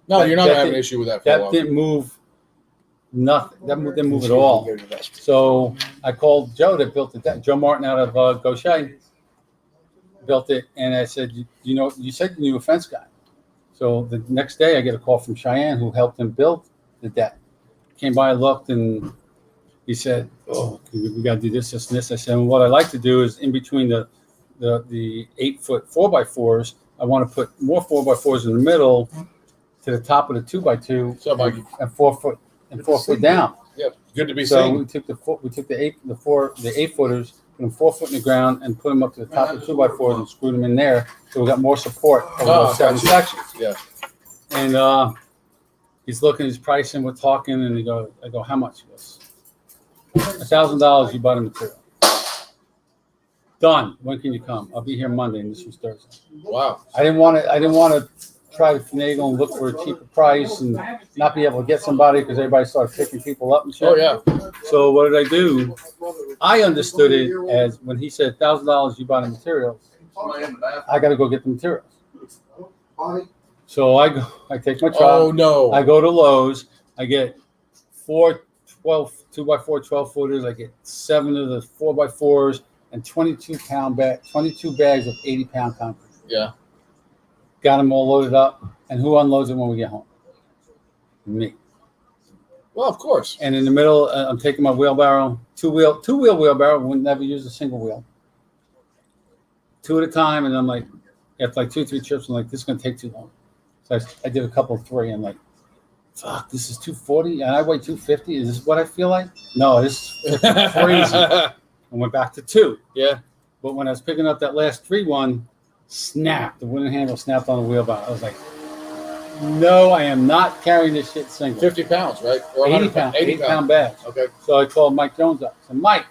No, you're not That gonna have an didn't- issue with that. For a That while. didn't move. Nothing. That didn't move at all. So I called Joe that built the deck, Joe Martin out of Gaucher. built it, and I said, you know, you said you knew a fence guy. So the next day, I get a call from Cheyenne, who helped him build the deck. Came by, looked, and he said, "Oh, we got to do this, this, and this." I said, well, "What I like to do is in between the 8-foot 4x4s, I want to put more 4x4s in the middle to the top of the 2x2, So, Mike, and 4 foot down." yeah, good to be So seen. we took the 8-footers, put them 4 foot in the ground, and put them up to the top of the 2x4s and screwed them in there. So we got more support over those 7 gotcha. sections. Yeah. And he's looking, he's pricing, we're talking, and I go, "How much?" He goes, $1,000. You buy the material. Done. When can you come? I'll be here Monday, and this was Thursday. Wow. I didn't want to try to finagle and look for a cheaper price and not be able to get somebody because everybody started picking people up and shit. Oh yeah. So what did I do? I understood it as when he said $1,000, you buy the materials. I got to go get the materials. So I take my truck. Oh no. I go to Lowe's. I get 4 2x4 12-footers. I get 7 of the 4x4s and 22 bags of 80-pound concrete. Yeah. Got them all loaded up. And who unloads them when we get home? Me. Well, of course. And in the middle, I'm taking my wheelbarrow, two-wheel wheelbarrow. Would never use a single wheel. 2 at a time, and I'm like, after like 2 or 3 trips, I'm like, this is gonna take too long. So I did a couple of 3. I'm like, fuck, this is 240, and I weigh 250. Is this what I feel like? No, this is crazy. I went back to 2. Yeah. But when I was picking up that last 3 one, snapped. The wooden handle snapped on the wheelbarrow. I was like, no, I am not carrying this shit single. 50 pounds, right? Or 80 100 pound, 80 8-pound bags. Okay. So I called Mike Jones up. I said, "Mike,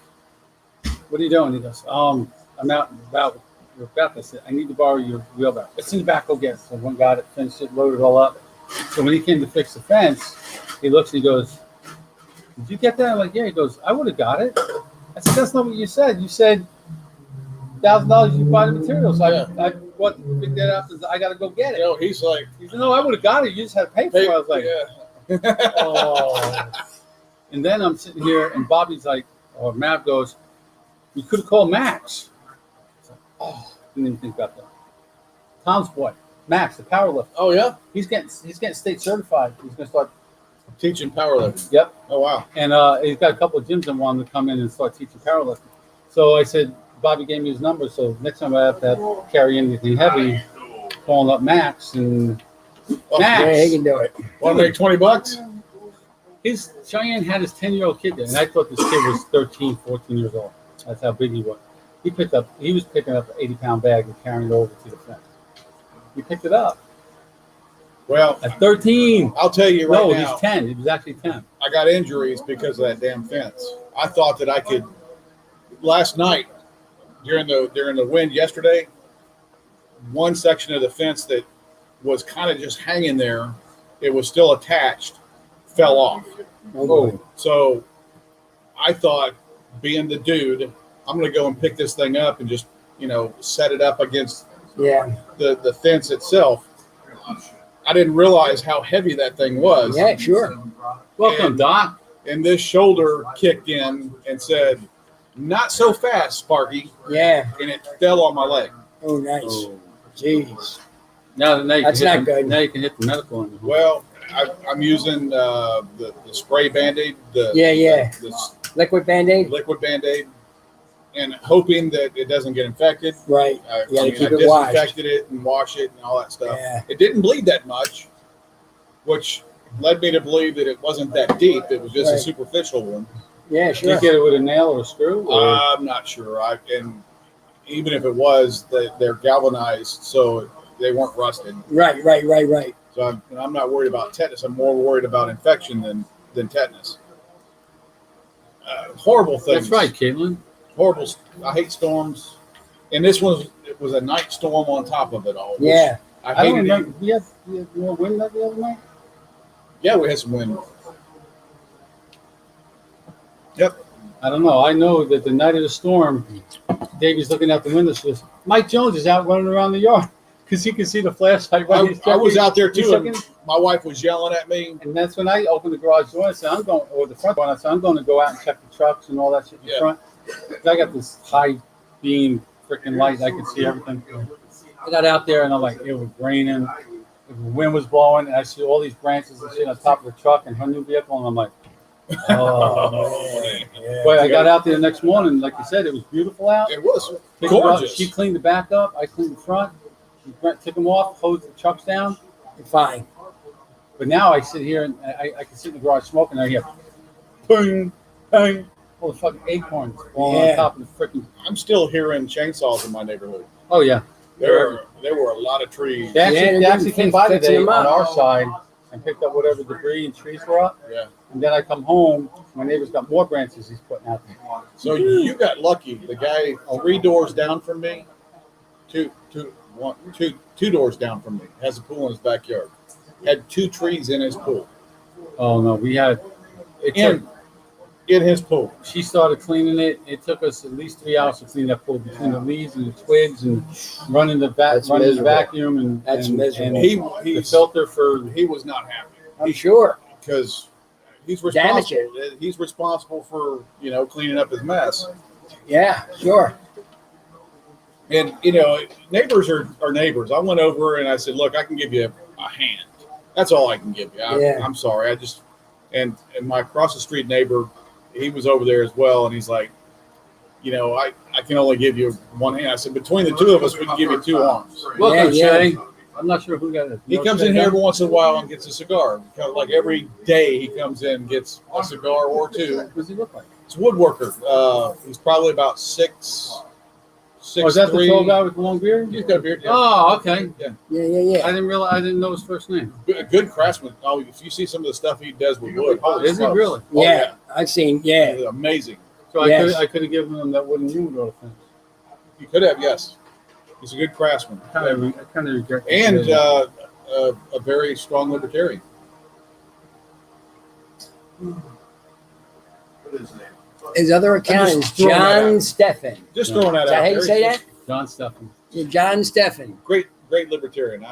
what are you doing?" He goes, "I'm out and about with Beth." I said, "I need to borrow your wheelbarrow." "It's in the back, go get it." So I went, got it, finished it, loaded it all up. So when he came to fix the fence, he looks and he goes, "Did you get that?" I'm like, "Yeah." He goes, "I would have got it." I said, "That's not what you said. You said $1,000 you buy the materials." I picked that up. I got to go get You it. know, he's like, He said, "No, I would have got it. You just had to pay for it." I was like, yeah. oh. And then I'm sitting here, and Bobby's like, or Mav goes, "You could have called Max." I was like, oh, didn't even think about that. Tom's boy, Max, the power lifter. Oh yeah. He's getting state certified. He's gonna start. Teaching powerlifting. Yep. Oh wow. And he's got a couple of gyms that want him to come in and start teaching powerlifting. So I said, Bobby gave me his number, so next time I have to carry anything heavy, calling up Max and Max. Yeah, he can do it. Want to make $20? His Cheyenne had his 10-year-old kid there, and I thought this kid was 13, 14 years old. That's how big he was. He was picking up an 80-pound bag and carrying it over to the fence. He picked it up Well, at 13. I'll tell you right No, now. he's 10. He was actually 10. I got injuries because of that damn fence. I thought that I could. Last night, during the wind yesterday, one section of the fence that was kind of just hanging there, it was still attached, fell off. Oh, So I thought, being the dude, I'm going to go and pick this thing up and just, set it up against yeah. the fence itself. I didn't realize how heavy that thing was. Yeah, sure. Welcome, And- Doc. And this shoulder kicked in and said, "Not so fast, Sparky," Yeah. and it fell on my leg. Oh, nice. Jeez. Now you That's not good. Now you can hit the medical one. Well, I'm using the spray Band-Aid, Yeah. the Liquid Band-Aid? liquid Band-Aid, and hoping that it doesn't get infected. Right. I gotta keep it washed. disinfected it and wash it and all that stuff. Yeah. It didn't bleed that much, which led me to believe that it wasn't that deep. It was just a Right. superficial one. Yeah, Did sure. you get it with a nail or a screw? Or? I'm not sure. And even if it was, they're galvanized, so they weren't rusted. Right. So I'm not worried about tetanus. I'm more worried about infection than tetanus. Horrible things. That's right, Caitlin. Horrible. I hate storms. And this it was a night storm on top of it all. which Yeah. I I don't hated it. remember. We had more wind that the other night? Yeah, we had some wind. Yep. I don't know. I know that the night of the storm, Davey's looking out the window. She goes, "Mike Jones is out running around the yard because he can see the flashlight." When he's I was checking- out there he's too, and checking- my wife was yelling at me. And that's when I opened the garage door and said, or the front door, and I said, "I'm going to go out and check the trucks and all that shit in Yeah. front." 'Cause I got this high beam freaking light. I could see everything. I got out there and I'm like, it was raining. The wind was blowing, and I see all these branches and shit on top of the truck and her new vehicle, and I'm like, oh. But I got out there the next morning, like you said, it was beautiful out. It was Picked her up. gorgeous. She cleaned the back up. I cleaned the front. She took them off, closed the trucks down. Fine. But now I sit here and I can sit in the garage smoking. And I hear, ping, ping, all the fucking acorns falling Yeah. on top of the freaking. I'm still hearing chainsaws in my neighborhood. Oh yeah. There were a lot of trees. They actually, Yeah, they they're actually getting came by fixing today them on up. our side and picked up whatever debris and trees were up. Yeah. And then I come home, my neighbor's got more branches he's putting out there. So you got lucky. The guy 3 doors down from me, two doors down from me, has a pool in his backyard. Had 2 trees in his pool. Oh no, we had. It took, In his pool. she started cleaning it. It took us at least 3 hours to clean that pool between the leaves and the twigs and running the That's miserable. vacuum and That's and, miserable. and the He's, filter for. he was not happy I'm sure. because he's Damage responsible. He's responsible for cleaning up his mess. Yeah, sure. And neighbors are neighbors. I went over and I said, "Look, I can give you a hand. That's all I can give you. Yeah. I'm sorry. And my across the street neighbor, he was over there as well, and he's like, I can only give you one hand." I said, "Between the two of us, we can give you 2 arms." Welcome, Yeah. Shay. I'm not sure who that is. He comes in here every once in a while and gets a cigar. Like every day, he comes in and gets a cigar or 2. What does he look like? It's a woodworker. He's probably about 6'6". Oh, is that the tall guy with the long beard? He's got a beard. Yeah. Oh, okay. Yeah. I didn't realize. I didn't know his first name. Good craftsman. Oh, if you see some of the stuff he does with wood, holy Is he smokes. really? Oh, Yeah, I've seen. Yeah, It's amazing. So Yes. I could have given him that wooden humidor thing. You could have, yes. He's a good craftsman I kind of regret. that. and a very strong libertarian. What is his name? his other account I'm is just throwing that John out. Steffen. Just throwing that Is that out how you there. say that? John Stephan. Yeah, John Steffen. Great libertarian.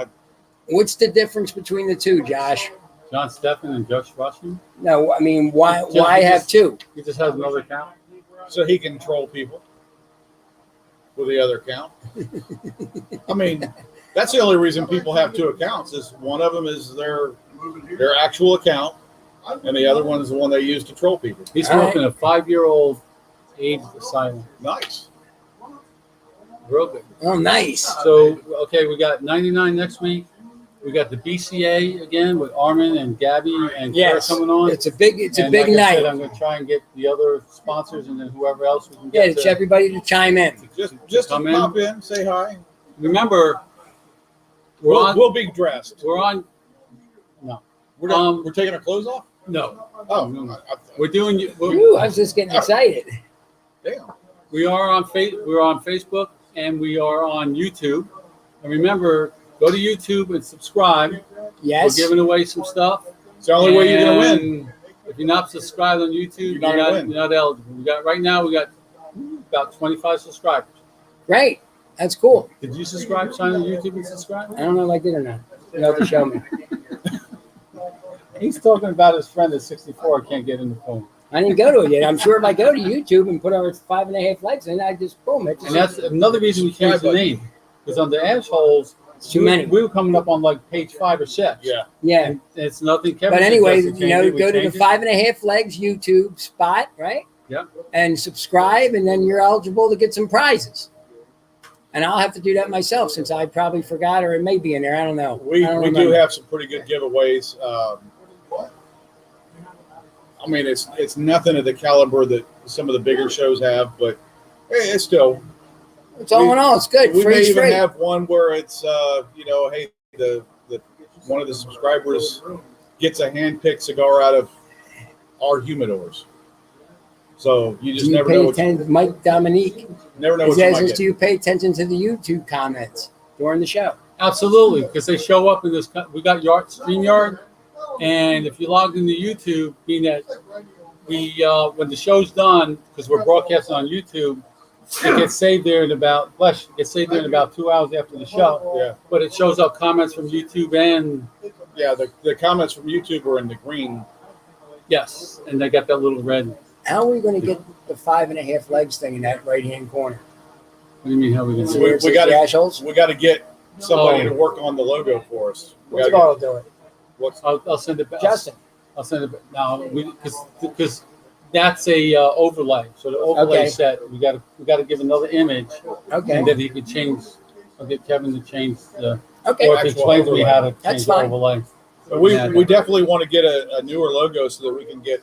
What's the difference between the two, Josh? John Stephan and Josh Russian. No, I mean, why Just- have two? He just has another account. So he can troll people with the other account. I mean, that's the only reason people have 2 accounts is one of them is their actual account, and the other one is the one they use to troll people. He's All right. smoking a 5-year-old aged asylum. Nice. Real good. Oh, nice. So, okay, we got 99 next week. We got the BCA again with Armin and Gabby and Kara Yes, coming on. it's a big And night. like I said, I'm going to try and get the other sponsors and then whoever else we can Yeah, get it's everybody to chime in. Just to come in. pop in, say hi. Remember, we're on. We'll be dressed. We're on. We're taking our clothes off. No, Oh, we're doing. Ooh, I was just getting excited. damn. We are on We're on Facebook and we are on YouTube. And remember, go to YouTube and subscribe. Yes. We're giving away some stuff. It's the only way you're gonna win. And if you're not subscribed on YouTube, You're not gonna win. you're not eligible. We got about 25 subscribers. Great. That's cool. Did you subscribe? Sign on YouTube and subscribe? I don't know if I did or not. You have to show me. He's talking about his friend at 64 can't get in the phone. I didn't go to it yet. I'm sure if I go to YouTube and put our 5.5 likes in, I just boom. It And that's another reason we changed the name. Because on the assholes, it's too many. We were coming up on like page 5 or 6. Yeah. Yeah. And it's nothing. Kevin But anyway, suggested you know, change it. We go to the changed it. 5.5 legs YouTube spot, right? Yeah. And subscribe, and then you're eligible to get some prizes. And I'll have to do that myself since I probably forgot, or it may be in there. I don't know. We I don't do remember. have some pretty good giveaways. I mean, it's nothing of the caliber that some of the bigger shows have, but hey, it's still. It's all in all, it's good. We may Free's even free. have one where it's hey, the one of the subscribers gets a hand-picked cigar out of our humidors. So you just Do you never pay know. attention? Mike Dominique Never know he what you says, might is, get. do you pay attention to the YouTube comments during the show? Absolutely, because they show up in this. We got StreamYard, and if you logged into YouTube, being that we when the show's done, because we're broadcasting on YouTube, it gets saved there in about 2 hours after the show. Yeah, But it shows up comments from YouTube and yeah. The comments from YouTube are in the green. yes, and they got that little red. How are we going to get the 5.5 legs thing in that right-hand corner? do you mean? How we gonna do We- it? we gotta- assholes. We got to get somebody Oh. to work on the logo for us. We What's gotta going to do it? what's I'll send it back. Justin. I'll send it back. Now, because that's a overlay. So the overlay Okay. set, we got to give another image, Okay. and then he can change. I'll get Kevin to change the. Okay. Or to Actual explain to me how to That's change the fine. overlay. But we Yeah. we definitely want to get a newer logo so that we can get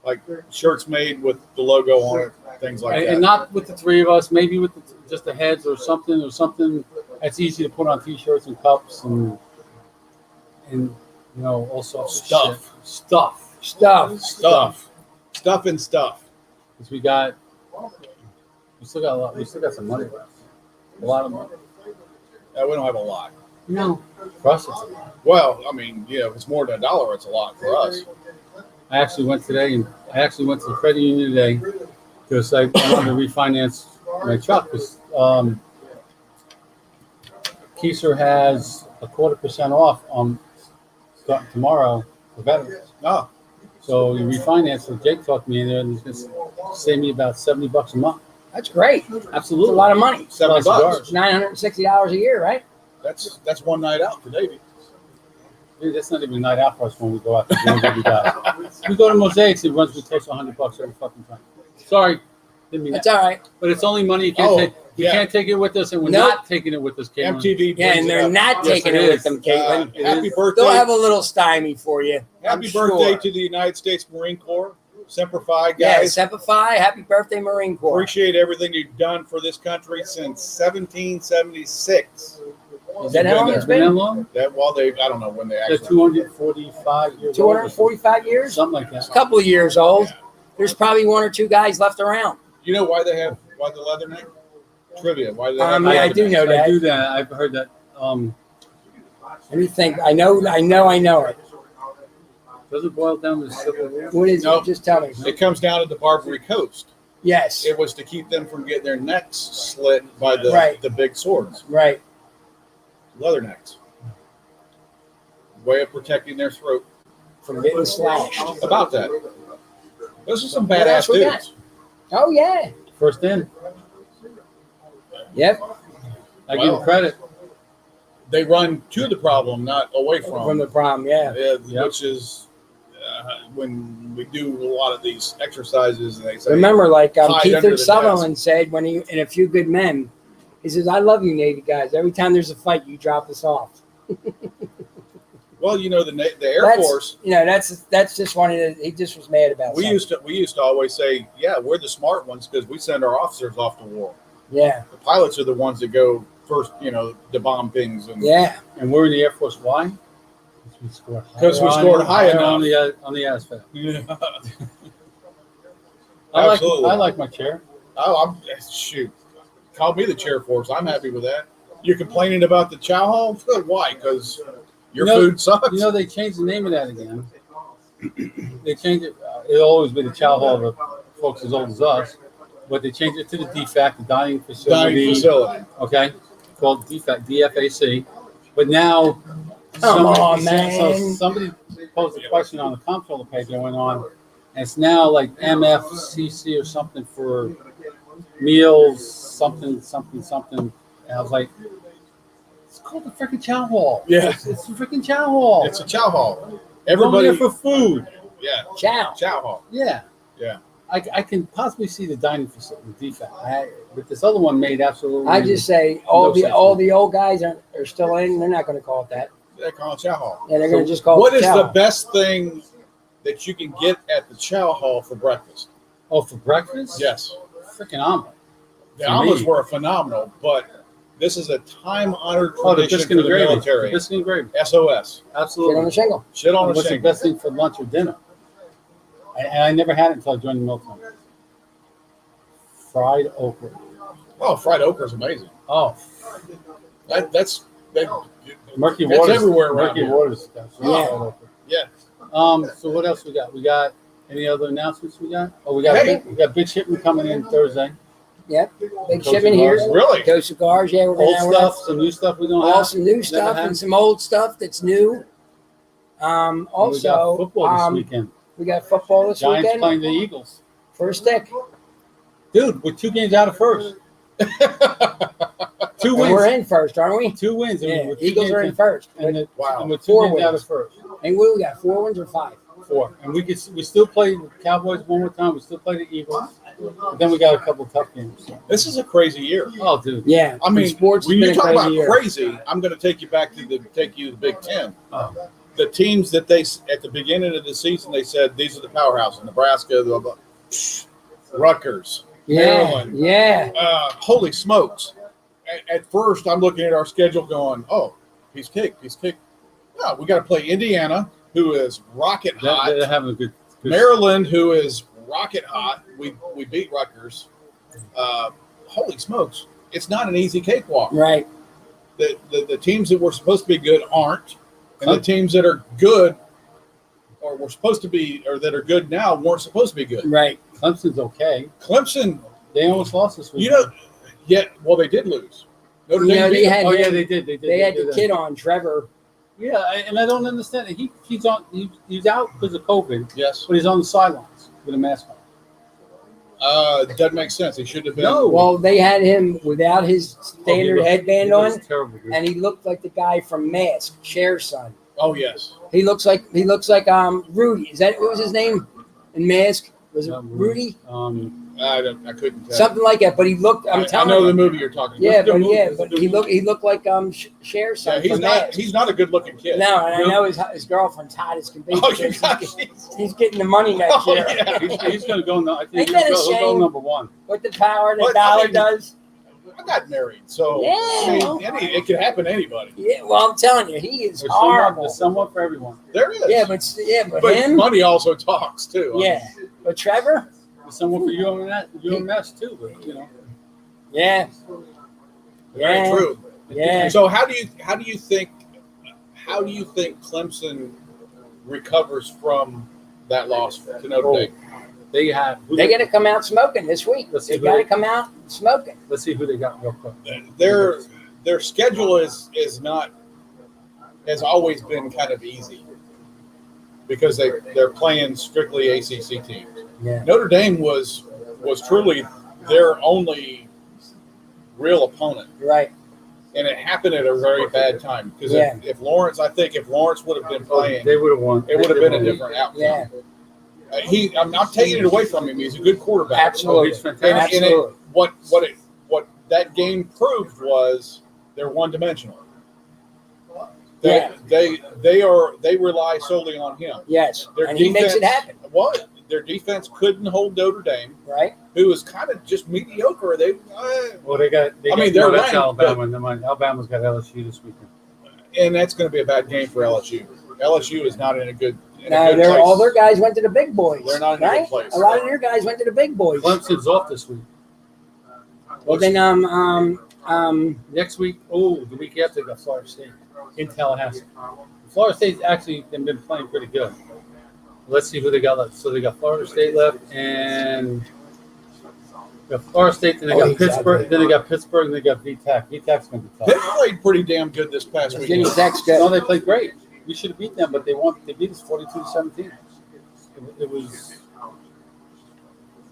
like shirts made with the logo on it, things like And, that. and not with the three of us, maybe with just the heads or something that's easy to put on T-shirts and cups and all sorts of Stuff. shit. Stuff. Stuff and stuff. Because we still got a lot. We still got some money left. A lot of money. We don't have a lot. No, for us it's a lot. Well, I mean, yeah, if it's more than $1, it's a lot for us. I actually went to the credit union today because I wanted to refinance my truck. Because Keiser has a 0.25% off on starting tomorrow for veterans. No, So you refinance. So Jake talked me in there, and he's going to save me about $70 a month. That's great. That's Absolutely, a lot of money. $70. Cigars. $960 a year, right? That's one night out for Davey. Dude, that's not even a night out for us when we go out to dinner with you guys. We go to Mosaics. It runs me close to $100 every fucking time. Sorry, didn't mean That's that. all right. But it's only money you can't Oh, take. You yeah. can't take it with us, and we're Nope. not taking it with us, Caitlin. MTV. Yeah, brings and it they're up. not Yes, taking it it with is. them, Caitlin. Happy birthday. They'll have a little stymie for you. Happy I'm birthday sure. to the United States Marine Corps. Semper Fi, Yeah, guys. Semper-Fi, happy birthday, Marine Corps. Appreciate everything you've done for this country since 1776. Is that how long it's Been that been? long? That I don't know when they They're actually. 245 years old. 245 years? Something like that. A couple of years old. There's probably one or two guys left around. You know why the leatherneck? Trivia. Why do they have Yeah, the I do leatherneck? know that. I do that. I've heard that. Let me think. I know it. Does it boil down to the Civil War? What is Nope. it? Just tell me. It comes down to the Barbary Coast. Yes. It was to keep them from getting their necks slit by the Right. the big swords, Right. leathernecks. Way of protecting their throat. From getting slashed. About that. Those are some What else badass we got? dudes. Oh, yeah. First in. Yep. I give them credit. They run to the problem, not away From the problem, yeah. Yep. which is when we do a lot of these exercises and they say, Remember, like Hide under Keith the Sutherland said when he in A Few Good Men, he says, "I love you, Navy guys. Every time there's a fight, you drop us off." well, the Air That's- Force. That's just one of the. He just was mad about. We something. used to always say, yeah, we're the smart ones because we send our officers off to war. Yeah. The pilots are the ones that go first, to bomb things and Yeah. And we're in the Air Force. Why? Because we scored high enough. on the ASVAB. Absolutely. I like my chair. Oh, shoot. Call me the chair force. I'm happy with that. You're complaining about the chow hall? Why? Because your food sucks? They changed the name of that again. They changed it. It'll always be the chow hall of folks as old as us, but they changed it to the DFAC, the dining facility. Dining facility. Okay, called DFAC, DFAC. But now, Come on, man. somebody posed a question on the comptroller page I went on, and it's now like MFCC or something for meals, something. And I was like, it's called the freaking chow hall. Yeah. It's the freaking chow hall. It's a chow hall. Everybody Everybody. there for food. Yeah. Chow. Chow hall. Yeah. Yeah. I can possibly see the dining facility, the DFAC. But this other one made absolutely. I just say all the old guys are still in. They're not going to call it that. They call it chow hall. Yeah, they're going to just call What it is chow. the best thing that you can get at the chow hall for breakfast? Oh, for breakfast? Yes. Freaking omelet. The For omelets me. were phenomenal, but this is a time-honored Oh, the tradition biscuit for the and gravy. The military. biscuit and gravy. SOS. Get on Absolutely. the shingle. Shit on And the what's the shingle. best thing for lunch or dinner? And I never had it until I joined the military. Fried okra. Oh, fried okra is amazing. Oh, That's murky It's waters. everywhere around Murky here. waters. Stuff. Yeah. Fried okra. yeah. So what else we got? We got any other announcements we got? Oh, we got Hey. we got big shipment coming in Thursday. Yep. Big Go shipment Cigars. here. Really? Go Cigars. Yeah, we're Old going stuff, some new stuff we don't all have. some new stuff had. and some old stuff that's new. And we got Also, football this weekend. we got football this Giants weekend. playing the Eagles. First stick. Dude, we're 2 games out of first. Two And we're wins. in first, aren't we? 2 wins. and Yeah, with 2 Eagles are in games first. And, the, Wow. and with 2 4 games out wins. of first. And what do we got? 4 wins or 5? 4. And we still play the Cowboys one more time. We still play the Eagles. But then we got a couple tough games. So. This is a crazy year. Oh, dude. Yeah. I mean, sports when has you been a talk about crazy year. crazy, I'm going to take you back to the Big Ten. Oh. The teams that they at the beginning of the season they said these are the powerhouses: Nebraska, blah, blah, Rutgers, Yeah. Maryland. Yeah. Holy smokes! At first, I'm looking at our schedule, going, "Oh, piece of cake, piece of cake." No, we got to play Indiana, who is rocket hot. They're having a good Maryland, who is rocket hot. We beat Rutgers. Holy smokes! It's not an easy cakewalk. Right. The teams that were supposed to be good aren't, and the teams that are good or were supposed to be or that are good now weren't supposed to be good. Right. Clemson's okay. Clemson, They almost lost this week. well, they did lose. Notre You Dame know, beat they them. had Oh, yeah, him- they did. They had the kid on, Trevor. Yeah, and I don't understand it. He's out because of COVID, Yes, but he's on the sidelines with a mask on. it doesn't make sense. He should have been. No. Well, they had him without his standard headband He looks on, terrible, dude. and he looked like the guy from Mask, Cher's son. Oh yes, He looks like Rudy. Is that what was his name in Mask? Was it Rudy? I couldn't tell. Something like that. But he looked. I'm I telling know you. the movie you're talking about. Yeah, It's a good movie. It's a but good he movie. looked like Cher's son Yeah, from Mask. he's not a good looking kid. No, and I know his girlfriend's hot as can be. Oh, because you got he's getting the money next Oh, year. yeah. He's going to go. I think Ain't that a he'll go shame? number 1. What the power the But, dollar I mean, does. I got married, so Yeah. it could happen to anybody. Yeah, well, I'm telling you, he is There's horrible. someone for everyone. There is. But him. money also talks too. Yeah, but Trevor. There's someone for UMS too. But Yeah. Very Yeah. true. Yeah. So how do you think Clemson recovers from that loss to Notre Dame? they have. They got to come out smoking this week. Let's see They who got to they- come out smoking. Let's see who they got real quick. Their schedule is not has always been kind of easy because they're playing strictly ACC teams. Yeah. Notre Dame was truly their only real opponent, Right. and it happened at a very bad time because Yeah. if Lawrence would have been playing, They would have won. it would have been a different outcome. Yeah. I'm not taking it away from him. He's a good quarterback. Absolutely. He's fantastic. And Absolutely. what that game proved was they're one dimensional. Yeah. They rely solely on him. Yes. Their And he makes it defense- happen. What? Their defense couldn't hold Notre Dame, Right. who was kind of just mediocre. Well, they got. I mean, they're that's ranked, Alabama. And Alabama's got LSU this weekend. and that's going to be a bad game for LSU. LSU is not in a good. Now place. all their guys went to the big boys. They're not in a good right. place. A lot of your guys went to the big boys. Clemson's off this week. Well, then Next week, the week after, they got Florida State in Tallahassee. Florida State's actually been playing pretty good. Let's see who they got left. So they got Florida State left, and they got Florida State. Then they got Pittsburgh. Then they got Pittsburgh, and they got VTech. VTech's going to be They tough. played pretty damn good this past weekend. Virginia Tech's No, good. they played great. We should have beat them, but they won. They beat us 42-17. It was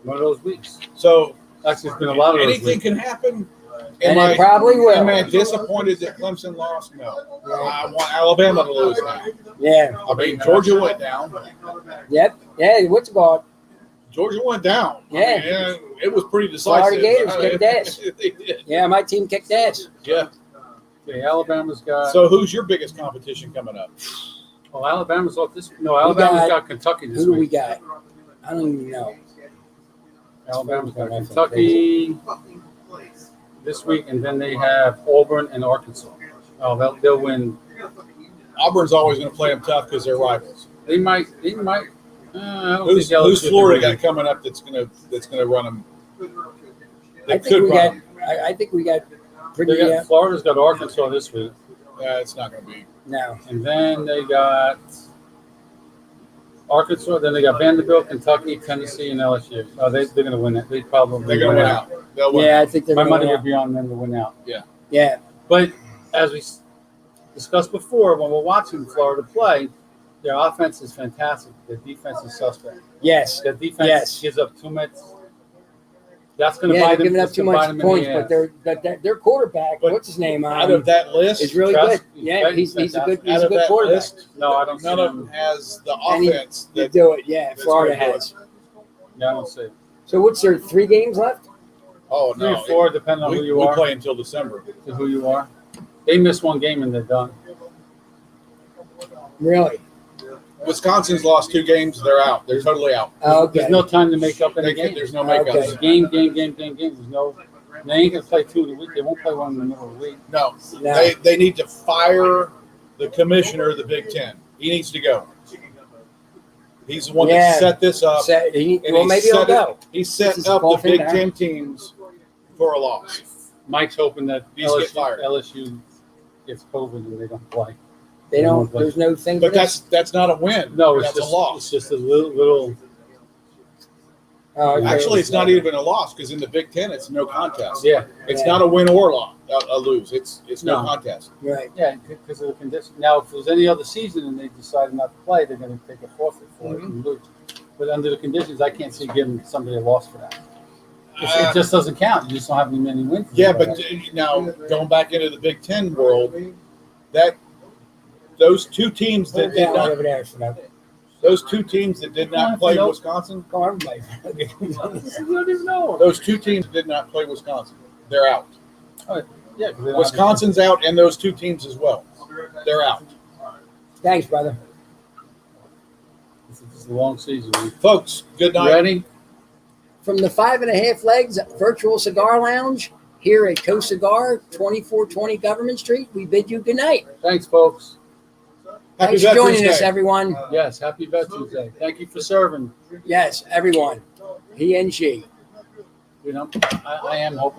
one of those weeks. So Actually, it's been a lot of those anything weeks. can happen. And it probably will. Am I disappointed that Clemson lost? No. I want Alabama to lose now. Yeah. I mean, Georgia went down. Yep. Yeah. What's it called? Georgia went down. Yeah. I mean, it was pretty decisive. Florida Gators kicked ass. They did. Yeah, my team kicked ass. Yeah. Okay, Alabama's got. So who's your biggest competition coming up? Oh, Alabama's off this. No, Alabama's got Kentucky this Who do we week. got? I don't even know. Alabama's got Kentucky this week, and then they have Auburn and Arkansas. Oh, they'll win. Auburn's always going to play them tough because they're rivals. They might. I don't Who's think LSU Florida can got coming up that's going to run them? I think we got. I think we got pretty. They got Florida's got Arkansas this week, It's not going to be. No. and then they got Arkansas. Then they got Vanderbilt, Kentucky, Tennessee, and LSU. Oh, they're going to win it. They probably They're going to win out. They'll win. Yeah, I think they're My going money to would be on them to win out. Yeah. But as we discussed before, when we're watching Florida play, their offense is fantastic. Their defense is suspect. Yes. Their defense Yes. gives up too much. That's going to Yeah, buy they're them. giving up that's too gonna buy much them in the points, ass. but their quarterback, But what's his name? Out of that list, is really Trask- good. Yeah, he's a good out of that quarterback. list, No, I don't see none of them. them has the And he- offense They that. do it. Yeah, that's Florida gonna do has. Yeah, I don't see it. So what's there? 3 games left? Oh 3 no, or 4, depending on we, who you we are. play until December. To who you are. They miss one game and they're done. Really? Wisconsin's lost 2 games; they're out. They're totally out. Okay. There's no time to make up any There's games. no makeup. Okay. Game. There's no. They ain't gonna play 2 in the week. They won't play one in the middle of the week. No, No. they need to fire the commissioner of the Big Ten. He needs to go. He's the one Yeah. that set this up. So and well, he maybe he'll set go. He's setting This is up the golfing Big now. Ten teams for a loss. Mike's hoping that He's get fired. LSU gets COVID and they don't play. They don't. There's no thing. But for this? that's not a win. No, it's that's just a loss. It's just a little. Oh, okay. Actually, it's not even a loss because in the Big Ten, it's no contest. Yeah, It's Yeah. not a win or a lose. It's no No. contest. Right. yeah, because of the condition. Now, if it was any other season and they decided not to play, they're going to take a forfeit for it and lose. But under the conditions, I can't see giving somebody a loss for that. It just doesn't count. You just don't have many wins. Yeah, but now going back into the Big Ten world, that those 2 teams that did Yeah, not over there. So that, those 2 teams that did not play Wisconsin, go on, everybody. You don't even know. those 2 teams that did not play Wisconsin, they're out. Yeah, 'cause they don't Wisconsin's out, and those 2 teams as well. They're out. Thanks, brother. It's a long season. Folks, good night. Ready? From the 5.5 Legs Virtual Cigar Lounge here at Co Cigar, 2420 Government Street, we bid you good night. Thanks, folks. Happy Thanks for Veterans joining us, Day. everyone. Yes, happy Veterans Day. Thank you for serving. Yes, everyone. He and she. You know, I am hoping.